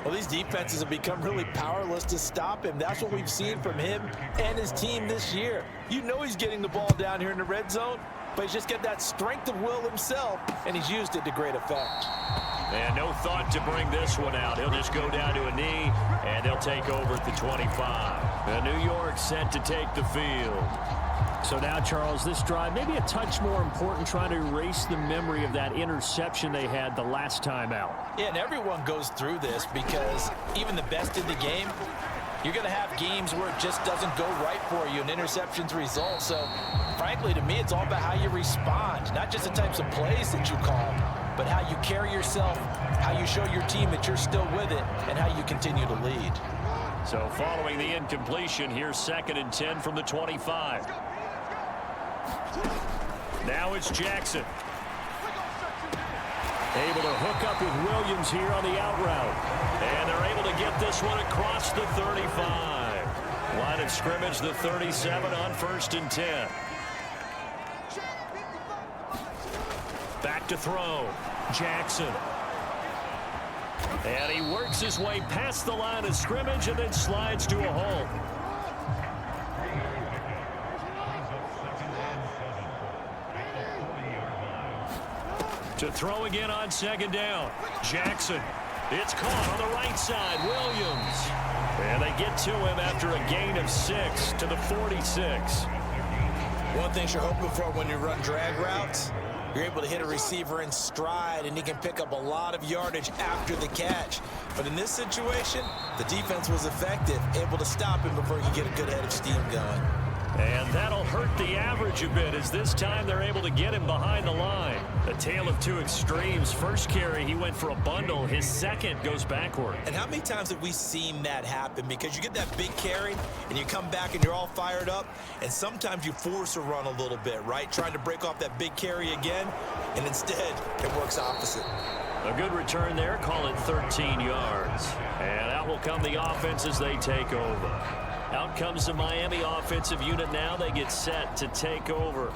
Well, these defenses have become really powerless to stop him. That's what we've seen from him and his team this year. You know he's getting the ball down here in the red zone, but he's just got that strength of will himself, and he's used it to great effect. And no thought to bring this one out. He'll just go down to a knee, and they'll take over at the 25. And New York set to take the field. So now, Charles, this drive maybe a touch more important, trying to erase the memory of that interception they had the last time out. Yeah, and everyone goes through this because even the best in the game, you're going to have games where it just doesn't go right for you, and interceptions result. So, frankly, to me, it's all about how you respond, not just the types of plays that you call, but how you carry yourself, how you show your team that you're still with it, and how you continue to lead. So following the incompletion, here's 2nd and 10 from the 25. Now it's Jackson. Able to hook up with Williams here on the out route. And they're able to get this one across the 35. Line of scrimmage, the 37 on 1st and 10. Back to throw. Jackson. And he works his way past the line of scrimmage and then slides to a halt. To throw again on 2nd down. Jackson. It's caught on the right side. Williams. And they get to him after a gain of 6 to the 46. One thing you're hoping for when you run drag routes, you're able to hit a receiver in stride, and he can pick up a lot of yardage after the catch. But in this situation, the defense was effective, able to stop him before he could get a good head of steam going. And that'll hurt the average a bit, as this time they're able to get him behind the line. A tale of two extremes. First carry, he went for a bundle. His second goes backward. And how many times have we seen that happen? Because you get that big carry, and you come back and you're all fired up, and sometimes you force a run a little bit, right? Trying to break off that big carry again, and instead it works opposite. A good return there. Call it 13 yards. And out will come the offense as they take over. Out comes the Miami offensive unit now. They get set to take over.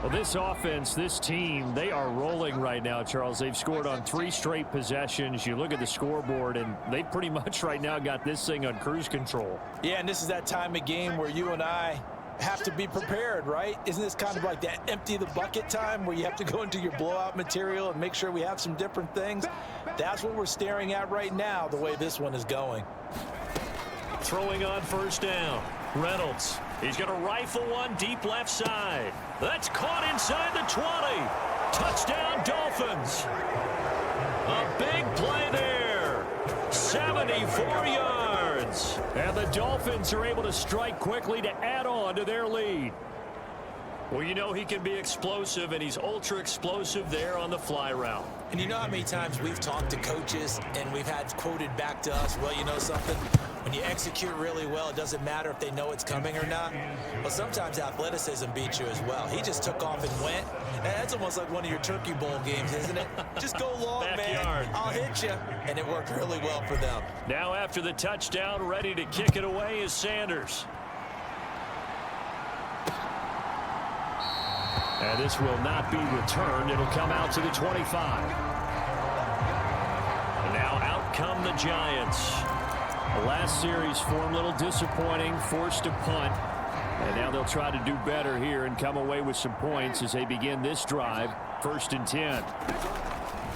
Well, this offense, this team, they are rolling right now, Charles. They've scored on 3 straight possessions. You look at the scoreboard, and they pretty much right now got this thing on cruise control. Yeah, and this is that time of game where you and I have to be prepared, right? Isn't this kind of like that empty the bucket time where you have to go into your blowout material and make sure we have some different things? That's what we're staring at right now, the way this one is going. Throwing on 1st down. Reynolds. He's going to rifle one deep left side. That's caught inside the 20. Touchdown, Dolphins. A big play there. 74 yards. And the Dolphins are able to strike quickly to add on to their lead. Well, you know he can be explosive, and he's ultra explosive there on the fly route. And you know how many times we've talked to coaches and we've had quoted back to us, well, you know something? When you execute really well, it doesn't matter if they know it's coming or not. Well, sometimes athleticism beats you as well. He just took off and went. And that's almost like one of your Turkey Bowl games, isn't it? Just go long, Backyard. man. I'll hit you. And it worked really well for them. Now after the touchdown, ready to kick it away is Sanders. And this will not be returned. It'll come out to the 25. And now out come the Giants. The last series for him, a little disappointing, forced to punt. And now they'll try to do better here and come away with some points as they begin this drive. 1st and 10.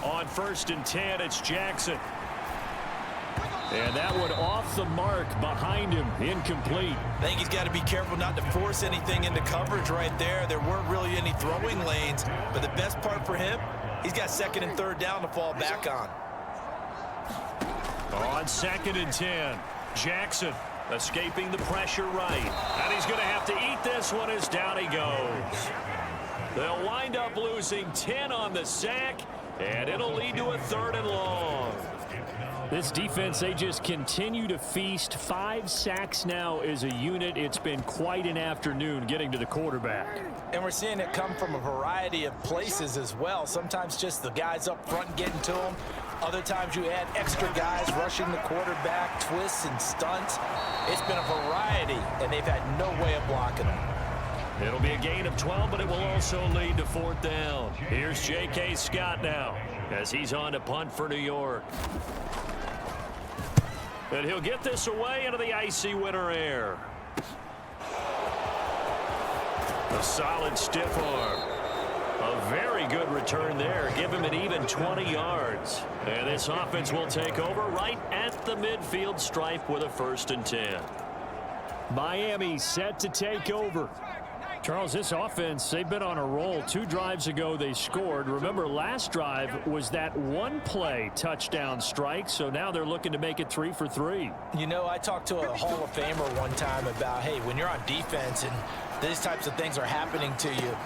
On 1st and 10, it's Jackson. And that one off the mark behind him, incomplete. I think he's got to be careful not to force anything into coverage right there. There weren't really any throwing lanes, but the best part for him, he's got 2nd and 3rd down to fall back on. On 2nd and 10, Jackson escaping the pressure right. And he's going to have to eat this one as down he goes. They'll wind up losing 10 on the sack, and it'll lead to a 3rd and long. This defense, they just continue to feast. 5 sacks now as a unit. It's been quite an afternoon getting to the quarterback. And we're seeing it come from a variety of places as well. Sometimes just the guys up front getting to them. Other times you add extra guys rushing the quarterback, twists and stunts. It's been a variety, and they've had no way of blocking them. It'll be a gain of 12, but it will also lead to 4th down. Here's J.K. Scott now as he's on to punt for New York. And he'll get this away into the icy winter air. A solid stiff arm. A very good return there. Give him an even 20 yards. And this offense will take over right at the midfield stripe with a 1st and 10. Miami set to take over. Charles, this offense, they've been on a roll. 2 drives ago, they scored. Remember, last drive was that 1-play touchdown strike, so now they're looking to make it 3 for 3. You know, I talked to a Hall of Famer one time about, hey, when you're on defense and these types of things are happening to you.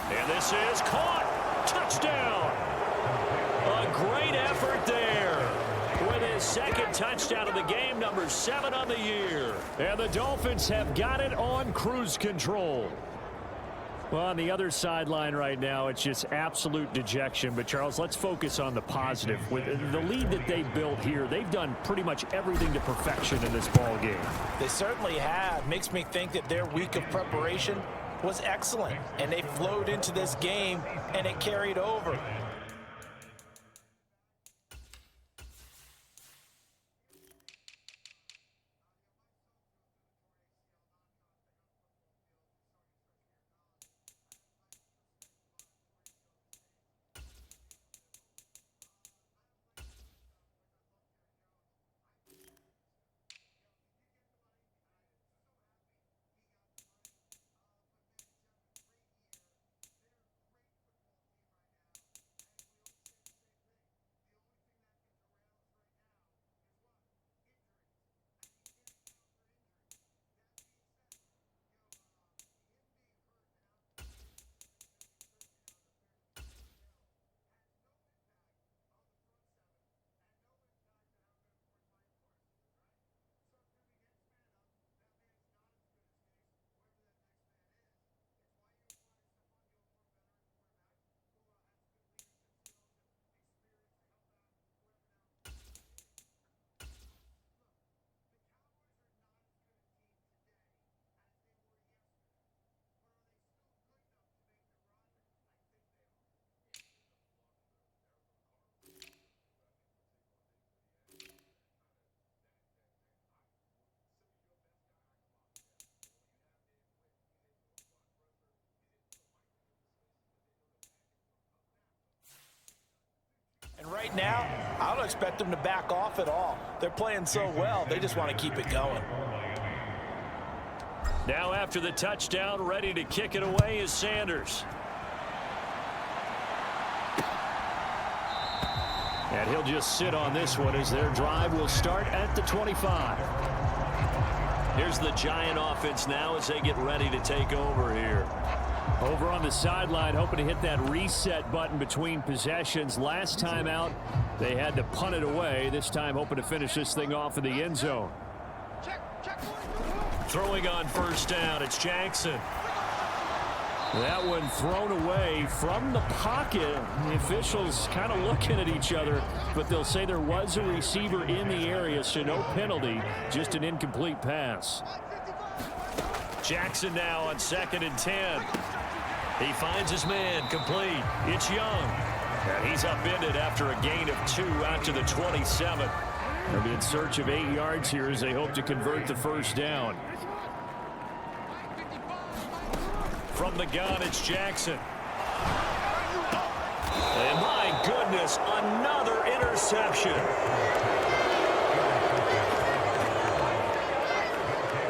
And this is caught. Touchdown. A great effort there. With his 2nd touchdown of the game, number 7 on the year. And the Dolphins have got it on cruise control. Well, on the other sideline right now, it's just absolute dejection. But, Charles, let's focus on the positive. With the lead that they built here, they've done pretty much everything to perfection in this ball game. They certainly have. Makes me think that their week of preparation was excellent. And they flowed into this game, and it carried over. And right now, I don't expect them to back off at all. They're playing so well, they just want to keep it going. Now after the touchdown, ready to kick it away is Sanders. And he'll just sit on this one as their drive will start at the 25. Here's the Giant offense now as they get ready to take over here. Over on the sideline, hoping to hit that reset button between possessions. Last time out, they had to punt it away. This time, hoping to finish this thing off in the end zone. Throwing on 1st down, it's Jackson. That one thrown away from the pocket. The officials kind of looking at each other, but they'll say there was a receiver in the area, so no penalty, just an incomplete pass. Jackson now on 2nd and 10. He finds his man, complete. It's Young. And he's upended after a gain of 2 out to the 27. They'll be in search of 8 yards here as they hope to convert the 1st down. From the gun, it's Jackson. And my goodness, another interception.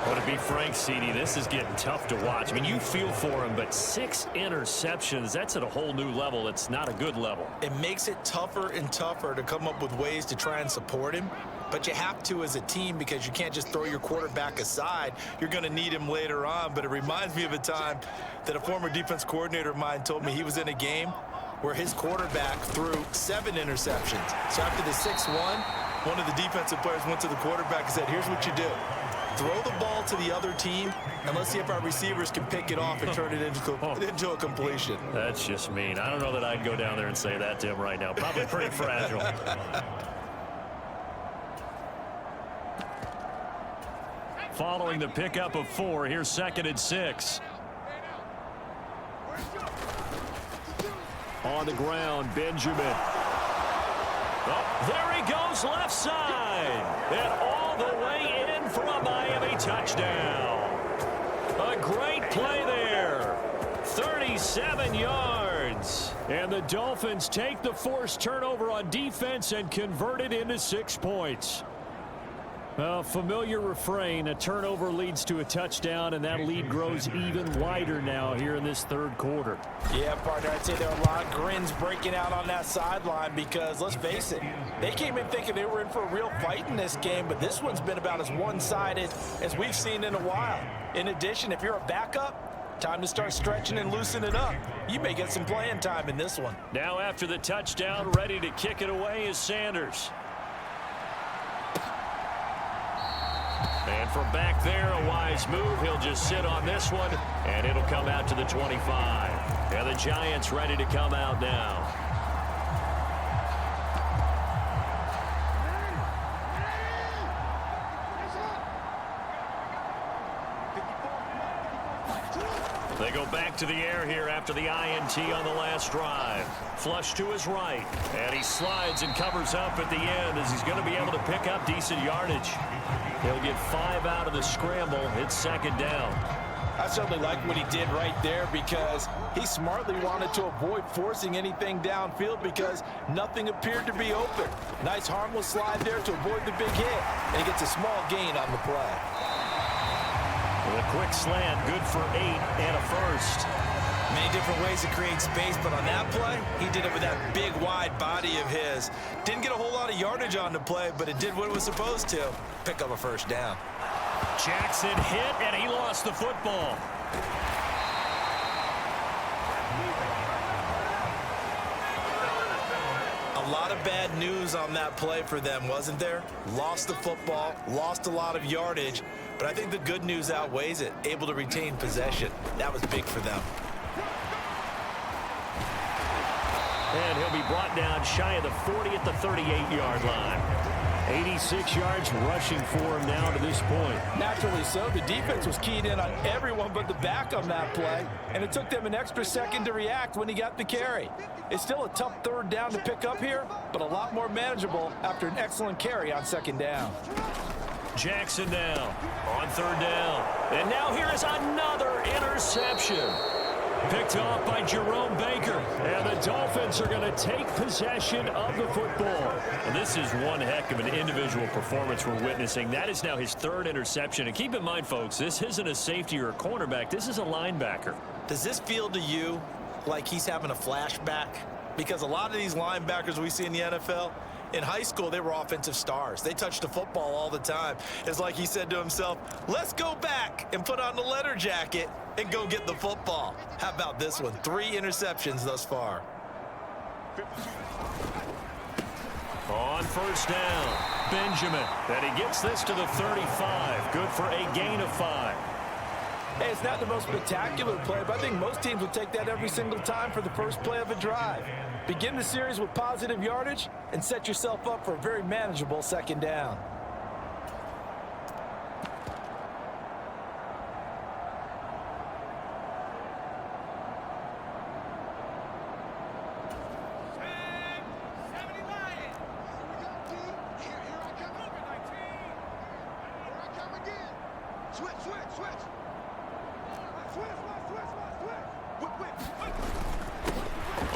But to be frank, CD, this is getting tough to watch. I mean, you feel for him, but 6 interceptions, that's at a whole new level. It's not a good level. It makes it tougher and tougher to come up with ways to try and support him. But you have to as a team because you can't just throw your quarterback aside. You're going to need him later on. But it reminds me of a time that a former defense coordinator of mine told me he was in a game where his quarterback threw 7 interceptions. So after the 6th one, one of the defensive players went to the quarterback and said, here's what you do. Throw the ball to the other team, and let's see if our receivers can pick it off and turn it into a completion. That's just mean. I don't know that I'd go down there and say that to him right now. Probably pretty fragile. Following the pickup of 4, here's 2nd and 6. On the ground, Benjamin. Oh, there he goes, left side. And all the way in for a Miami touchdown. A great play there. 37 yards. And the Dolphins take the forced turnover on defense and convert it into 6 points. A familiar refrain, a turnover leads to a touchdown, and that lead grows even wider now here in this 3rd quarter. Yeah, partner, I'd say there are a lot of grins breaking out on that sideline because, let's face it, they came in thinking they were in for a real fight in this game, but this one's been about as one-sided as we've seen in a while. In addition, if you're a backup, time to start stretching and loosening up. You may get some playing time in this one. Now after the touchdown, ready to kick it away is Sanders. And from back there, a wise move. He'll just sit on this one, and it'll come out to the 25. And the Giants ready to come out now. They go back to the air here after the INT on the last drive. Flush to his right, and he slides and covers up at the end as he's going to be able to pick up decent yardage. He'll get 5 out of the scramble. It's 2nd down. I certainly like what he did right there because he smartly wanted to avoid forcing anything downfield because nothing appeared to be open. Nice harmless slide there to avoid the big hit, and he gets a small gain on the play. With a quick slant, good for 8 and a first. Many different ways to create space, but on that play, he did it with that big, wide body of his. Didn't get a whole lot of yardage on the play, but it did what it was supposed to. Pick up a first down. Jackson hit, and he lost the football. A lot of bad news on that play for them, wasn't there? Lost the football, lost a lot of yardage, but I think the good news outweighs it. Able to retain possession. That was big for them. And he'll be brought down shy of the 40 at the 38-yard line. 86 yards rushing for him now to this point. Naturally so. The defense was keyed in on everyone but the back on that play, and it took them an extra second to react when he got the carry. It's still a tough 3rd down to pick up here, but a lot more manageable after an excellent carry on 2nd down. Jackson now on 3rd down. And now here is another interception. Picked off by Jerome Baker. And the Dolphins are going to take possession of the football. And this is one heck of an individual performance we're witnessing. That is now his 3rd interception. And keep in mind, folks, this isn't a safety or a cornerback. This is a linebacker. Does this feel to you like he's having a flashback? Because a lot of these linebackers we see in the NFL, in high school, they were offensive stars. They touched the football all the time. It's like he said to himself, let's go back and put on the leather jacket and go get the football. How about this one? 3 interceptions thus far. On 1st down, Benjamin. And he gets this to the 35. Good for a gain of 5. Hey, it's not the most spectacular play, but I think most teams will take that every single time for the first play of a drive. Begin the series with positive yardage and set yourself up for a very manageable 2nd down.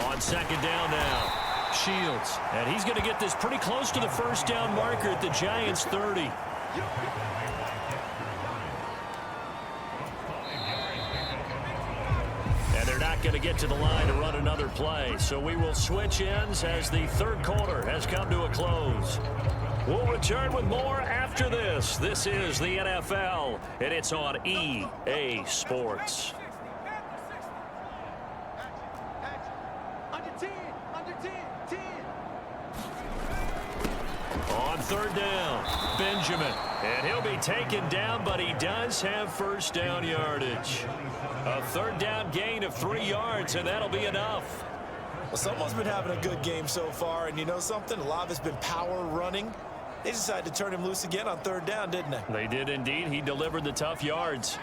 On 2nd down now, Shields. And he's going to get this pretty close to the 1st down marker at the Giants' 30. And they're not going to get to the line to run another play. So we will switch ends as the 3rd quarter has come to a close. We'll return with more after this. This is the NFL, and it's on EA Sports. On third down. Benjamin. And he'll be taken down, but he does have first down yardage. A third down gain of 3 yards, and that'll be enough. Well, someone's been having a good game so far, and you know something? A lot of it's been power running. They decided to turn him loose again on third down, didn't they? They did indeed. He delivered the tough yards.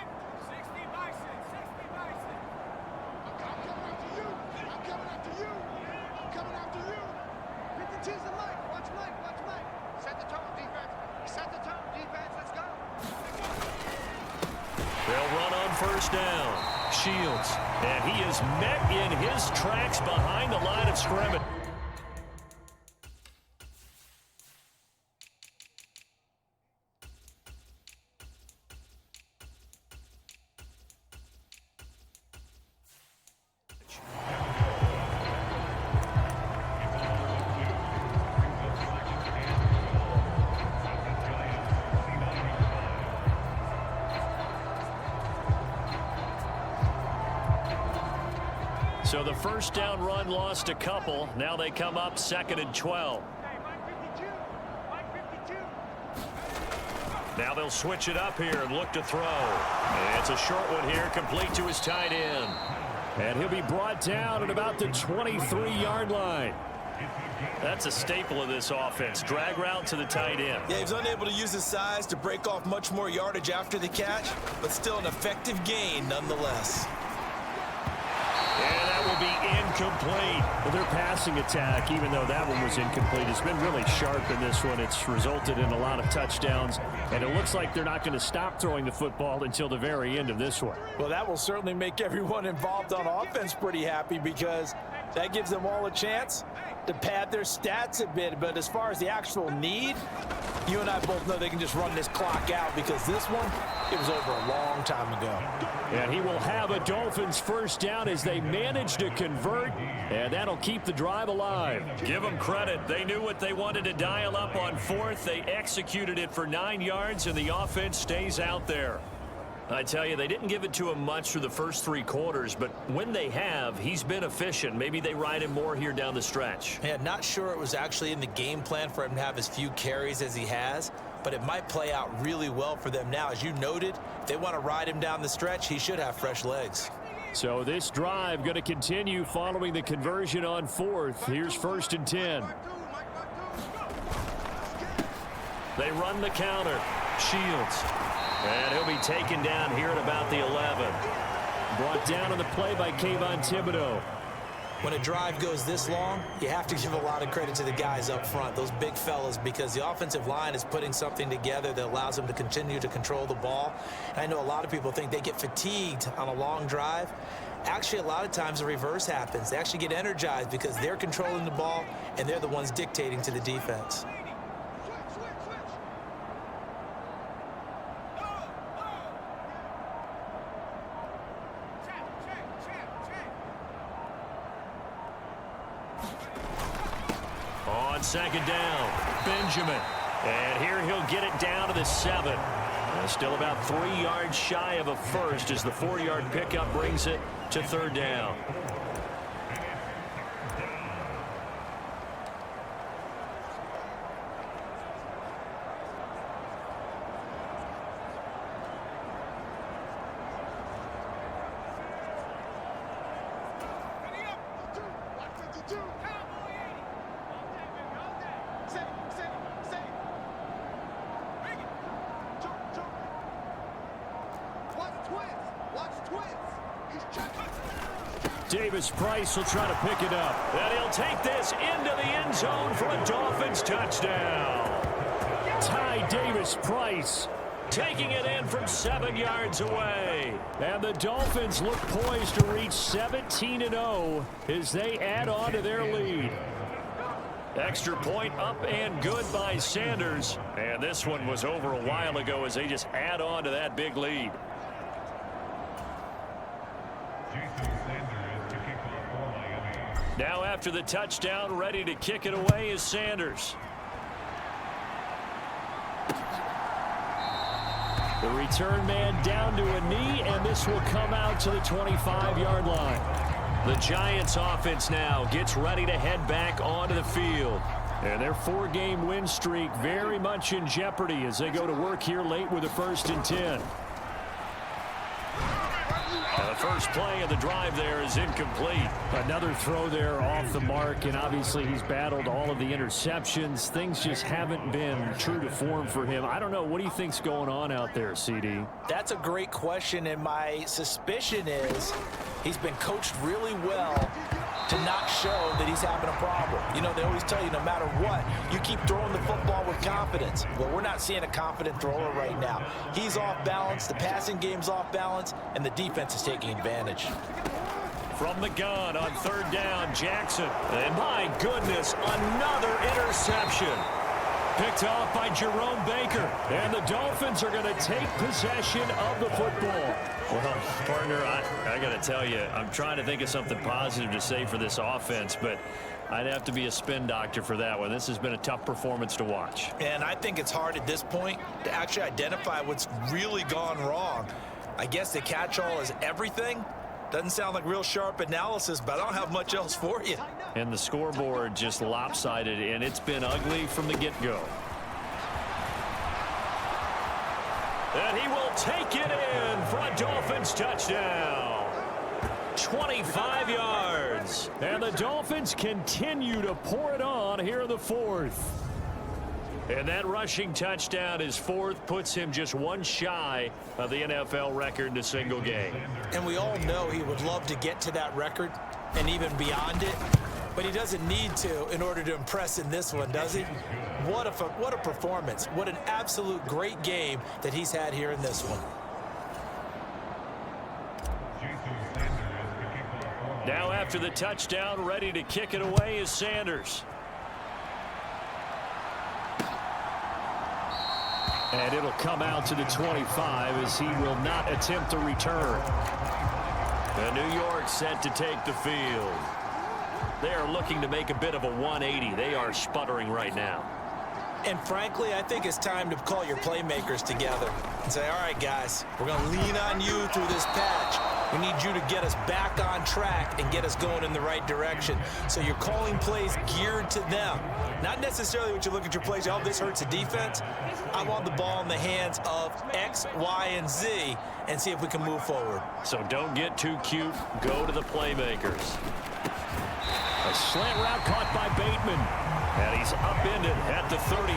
They'll run on first down. Shields. And he is met in his tracks behind the line of scrimmage. So the first down run lost a couple. Now they come up 2nd and 12. Now they'll switch it up here and look to throw. And it's a short one here, complete to his tight end. And he'll be brought down at about the 23-yard line. That's a staple of this offense. Drag route to the tight end. Yeah, he was unable to use his size to break off much more yardage after the catch, but still an effective gain nonetheless. And that will be incomplete. Well, their passing attack, even though that one was incomplete, has been really sharp in this one. It's resulted in a lot of touchdowns, and it looks like they're not going to stop throwing the football until the very end of this one. Well, that will certainly make everyone involved on offense pretty happy because that gives them all a chance to pad their stats a bit. But as far as the actual need, you and I both know they can just run this clock out because this one, it was over a long time ago. And he will have a Dolphins first down as they manage to convert, and that'll keep the drive alive. Give them credit. They knew what they wanted to dial up on 4th. They executed it for 9 yards, and the offense stays out there. I tell you, they didn't give it to him much through the first 3 quarters, but when they have, he's been efficient. Maybe they ride him more here down the stretch. Yeah, not sure it was actually in the game plan for him to have as few carries as he has, but it might play out really well for them now. As you noted, if they want to ride him down the stretch, he should have fresh legs. So this drive going to continue following the conversion on 4th. Here's 1st and 10. They run the counter. Shields. And he'll be taken down here at about the 11. Brought down on the play by Kayvon Thibodeau. When a drive goes this long, you have to give a lot of credit to the guys up front, those big fellas, because the offensive line is putting something together that allows them to continue to control the ball. And I know a lot of people think they get fatigued on a long drive. Actually, a lot of times the reverse happens. They actually get energized because they're controlling the ball, and they're the ones dictating to the defense. On 2nd down, Benjamin. And here he'll get it down to the 7. Still about 3 yards shy of a first as the 4-yard pickup brings it to 3rd down. Davis Price will try to pick it up. And he'll take this into the end zone for a Dolphins touchdown. Ty Davis Price taking it in from 7 yards away. And the Dolphins look poised to reach 17-0 as they add on to their lead. Extra point up and good by Sanders. And this one was over a while ago as they just add on to that big lead. Now after the touchdown, ready to kick it away is Sanders. The return man down to a knee, and this will come out to the 25-yard line. The Giants offense now gets ready to head back onto the field. And their 4-game win streak very much in jeopardy as they go to work here late with a 1st and 10. The first play of the drive there is incomplete. Another throw there off the mark, and obviously he's battled all of the interceptions. Things just haven't been true to form for him. I don't know. What do you think's going on out there, CD? That's a great question, and my suspicion is he's been coached really well to not show that he's having a problem. You know, they always tell you no matter what, you keep throwing the football with confidence. Well, we're not seeing a confident thrower right now. He's off balance, the passing game's off balance, and the defense is taking advantage. From the gun on 3rd down, Jackson. And my goodness, another interception. Picked off by Jerome Baker. And the Dolphins are going to take possession of the football. Well, partner, I got to tell you, I'm trying to think of something positive to say for this offense, but I'd have to be a spin doctor for that one. This has been a tough performance to watch. And I think it's hard at this point to actually identify what's really gone wrong. I guess the catch-all is everything. Doesn't sound like real sharp analysis, but I don't have much else for you. And the scoreboard just lopsided, and it's been ugly from the get-go. And he will take it in for a Dolphins touchdown. 25 yards. And the Dolphins continue to pour it on here in the 4th. And that rushing touchdown, his 4th, puts him just one shy of the NFL record in a single game. And we all know he would love to get to that record and even beyond it, but he doesn't need to in order to impress in this one, does he? What a performance. What an absolute great game that he's had here in this one. Now after the touchdown, ready to kick it away is Sanders. And it'll come out to the 25 as he will not attempt to return. The New York set to take the field. They are looking to make a bit of a 180. They are sputtering right now. And frankly, I think it's time to call your playmakers together and say, all right, guys, we're going to lean on you through this patch. We need you to get us back on track and get us going in the right direction. So you're calling plays geared to them. Not necessarily what you look at your plays, oh, this hurts the defense. I want the ball in the hands of X, Y, and Z and see if we can move forward. So don't get too cute. Go to the playmakers. A slant route caught by Bateman. And he's upended at the 33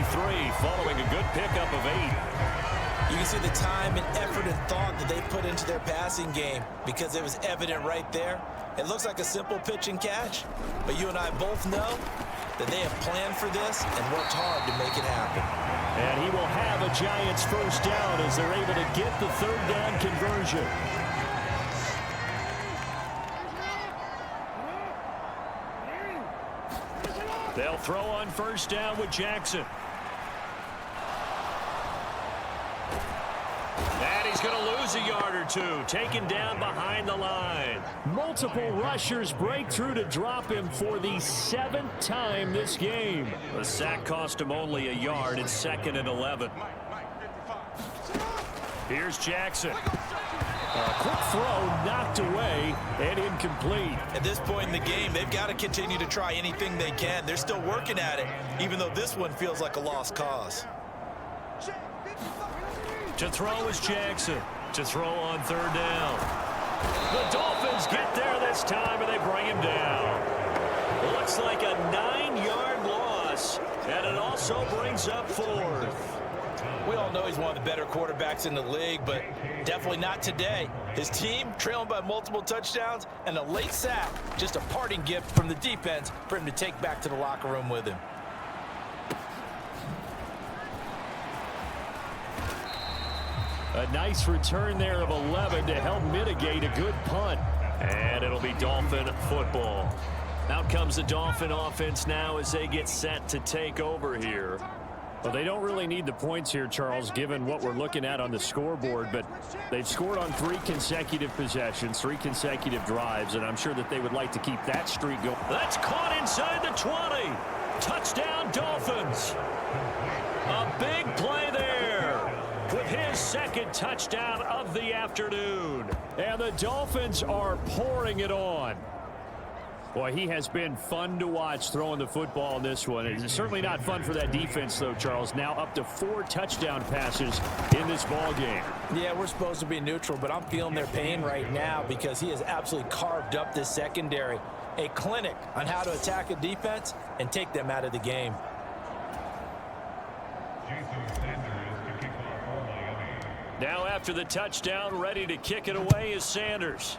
following a good pickup of 8. You can see the time and effort and thought that they put into their passing game because it was evident right there. It looks like a simple pitch and catch, but you and I both know that they have planned for this and worked hard to make it happen. And he will have a Giants 1st down as they're able to get the 3rd down conversion. They'll throw on 1st down with Jackson. And he's going to lose a yard or two, taken down behind the line. Multiple rushers break through to drop him for the 7th time this game. The sack cost him only a yard. It's 2nd and 11. Here's Jackson. A quick throw knocked away and incomplete. At this point in the game, they've got to continue to try anything they can. They're still working at it, even though this one feels like a lost cause. To throw is Jackson. To throw on 3rd down. The Dolphins get there this time, and they bring him down. Looks like a 9-yard loss, and it also brings up 4th. We all know he's one of the better quarterbacks in the league, but definitely not today. His team trailing by multiple touchdowns and a late sack, just a parting gift from the defense for him to take back to the locker room with him. A nice return there of 11 to help mitigate a good punt. And it'll be Dolphin football. Out comes the Dolphin offense now as they get set to take over here. Well, they don't really need the points here, Charles, given what we're looking at on the scoreboard, but they've scored on 3 consecutive possessions, 3 consecutive drives, and I'm sure that they would like to keep that streak going. That's caught inside the 20. Touchdown, Dolphins. A big play there with his 2nd touchdown of the afternoon. And the Dolphins are pouring it on. Boy, he has been fun to watch throwing the football in this one. It's certainly not fun for that defense, though, Charles. Now up to 4 touchdown passes in this ball game. Yeah, we're supposed to be neutral, but I'm feeling their pain right now because he has absolutely carved up this secondary. A clinic on how to attack a defense and take them out of the game. Now after the touchdown, ready to kick it away is Sanders.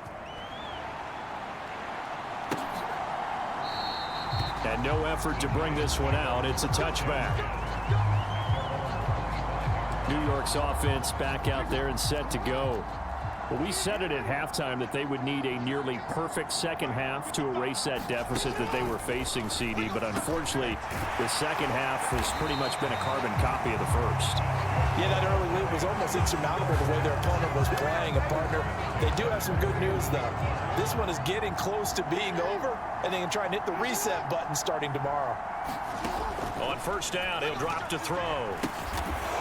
And no effort to bring this one out. It's a touchback. New York's offense back out there and set to go. Well, we said it at halftime that they would need a nearly perfect second half to erase that deficit that they were facing, CD. But unfortunately, the second half has pretty much been a carbon copy of the first. Yeah, that early lead was almost insurmountable the way their opponent was playing. A partner, they do have some good news, though. This one is getting close to being over, and they can try and hit the reset button starting tomorrow. On first down, he'll drop to throw.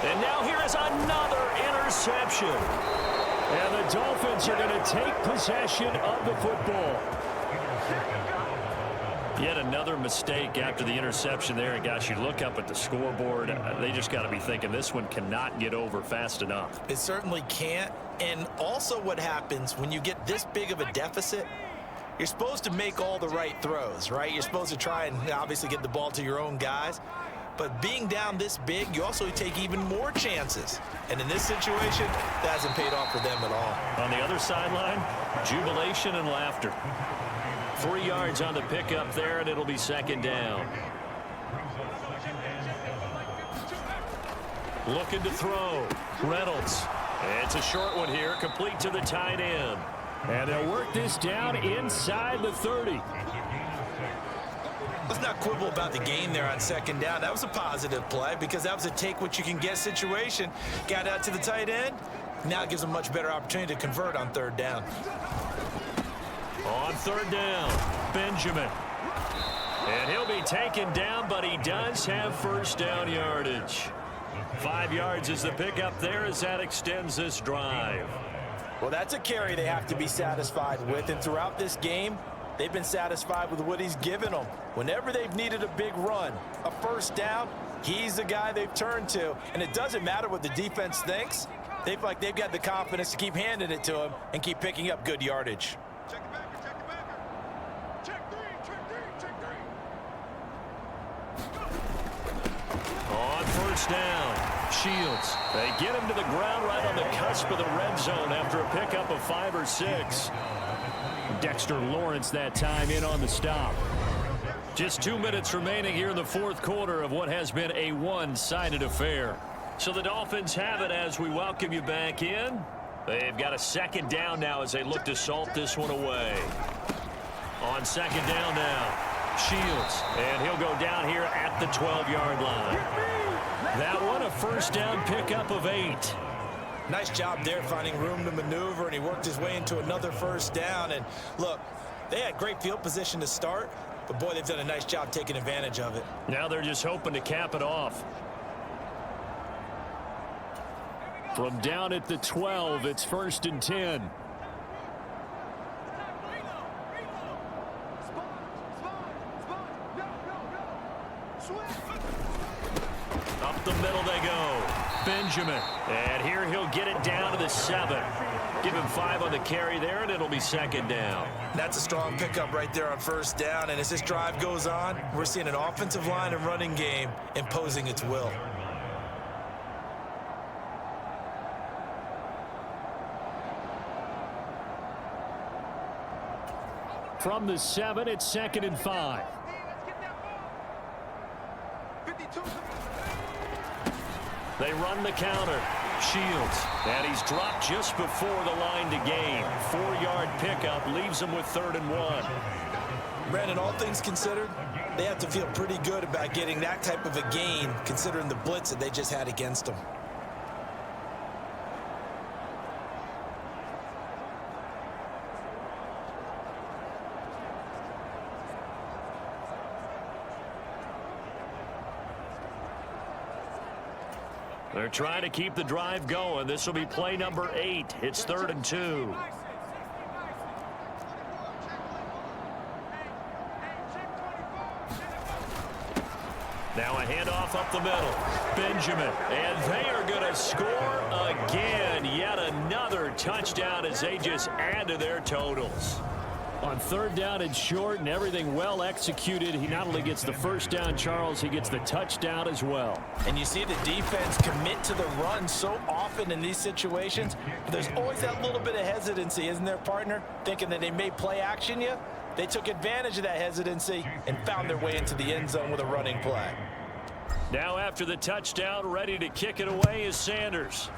And now here is another interception. And the Dolphins are going to take possession of the football. Yet another mistake after the interception there. And gosh, you look up at the scoreboard, they just got to be thinking this one cannot get over fast enough. It certainly can't. And also what happens when you get this big of a deficit, you're supposed to make all the right throws, right? You're supposed to try and obviously get the ball to your own guys. But being down this big, you also take even more chances. And in this situation, that hasn't paid off for them at all. On the other sideline, jubilation and laughter. 3 yards on the pickup there, and it'll be second down. Looking to throw. Reynolds. It's a short one here, complete to the tight end. And they'll work this down inside the 30. Let's not quibble about the gain there on second down. That was a positive play because that was a take-what-you-can-get situation. Got out to the tight end. Now it gives them a much better opportunity to convert on third down. On third down, Benjamin. And he'll be taken down, but he does have first down yardage. 5 yards is the pickup there as that extends this drive. Well, that's a carry they have to be satisfied with. And throughout this game, they've been satisfied with what he's given them. Whenever they've needed a big run, a first down, he's the guy they've turned to. And it doesn't matter what the defense thinks. They've got the confidence to keep handing it to him and keep picking up good yardage. Check it back, check it back. Check three. On first down, Shields. They get him to the ground right on the cusp of the red zone after a pickup of 5 or 6. Dexter Lawrence that time in on the stop. Just 2 minutes remaining here in the fourth quarter of what has been a one-sided affair. So the Dolphins have it as we welcome you back in. They've got a second down now as they look to salt this one away. On second down now, Shields. And he'll go down here at the 12-yard line. That one a first down pickup of 8. Nice job there finding room to maneuver, and he worked his way into another first down. And look, they had great field position to start, but boy, they've done a nice job taking advantage of it. Now they're just hoping to cap it off. From down at the 12, it's 1st and 10. Up the middle they go. Benjamin. And here he'll get it down to the 7. Give him 5 on the carry there, and it'll be second down. That's a strong pickup right there on first down. And as this drive goes on, we're seeing an offensive line and running game imposing its will. From the 7, it's 2nd and 5. They run the counter. Shields. And he's dropped just before the line to gain. 4-yard pickup leaves him with 3rd and 1. Brandon, all things considered, they have to feel pretty good about getting that type of a gain considering the blitz that they just had against them. They're trying to keep the drive going. This will be play number 8. It's 3rd and 2. Now a handoff up the middle. Benjamin. And they are going to score again. Yet another touchdown as they just add to their totals. On third down and short and everything well executed, he not only gets the first down, Charles, he gets the touchdown as well. And you see the defense commit to the run so often in these situations. But there's always that little bit of hesitancy, isn't there, partner? Thinking that they may play action you. They took advantage of that hesitancy and found their way into the end zone with a running play. Now after the touchdown, ready to kick it away is Sanders.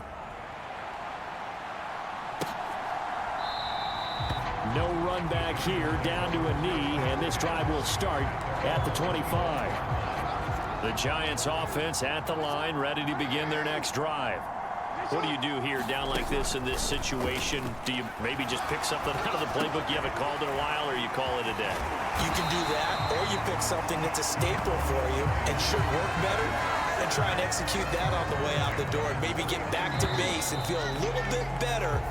No run back here, down to a knee, and this drive will start at the 25. The Giants offense at the line, ready to begin their next drive. What do you do here down like this in this situation? Do you maybe just pick something out of the playbook you haven't called in a while, or you call it a day? You can do that, or you pick something that's a staple for you and should work better, and try and execute that on the way out the door, and maybe get back to base and feel a little bit better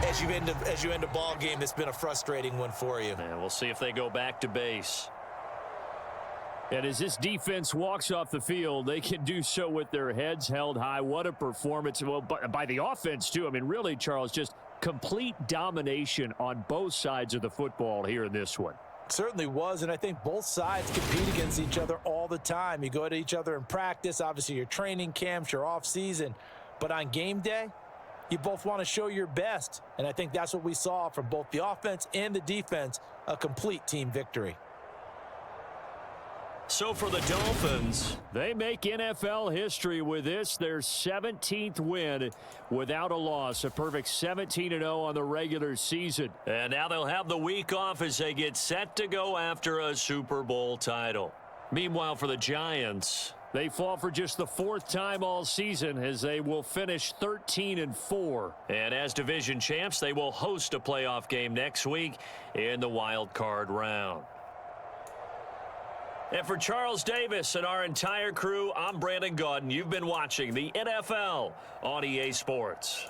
as you end a ball game that's been a frustrating one for you. And we'll see if they go back to base. And as this defense walks off the field, they can do so with their heads held high. What a performance. Well, by the offense, too. I mean, really, Charles, just complete domination on both sides of the football here in this one. Certainly was, and I think both sides compete against each other all the time. You go to each other in practice, obviously your training camps, your off-season. But on game day, you both want to show your best, and I think that's what we saw from both the offense and the defense, a complete team victory. So for the Dolphins, they make NFL history with this, their 17th win without a loss, a perfect 17-0 on the regular season. And now they'll have the week off as they get set to go after a Super Bowl title. Meanwhile, for the Giants, they fall for just the fourth time all season as they will finish 13-4. And as division champs, they will host a playoff game next week in the wild card round. And for Charles Davis and our entire crew, I'm Brandon Gaudin. You've been watching the NFL on EA Sports.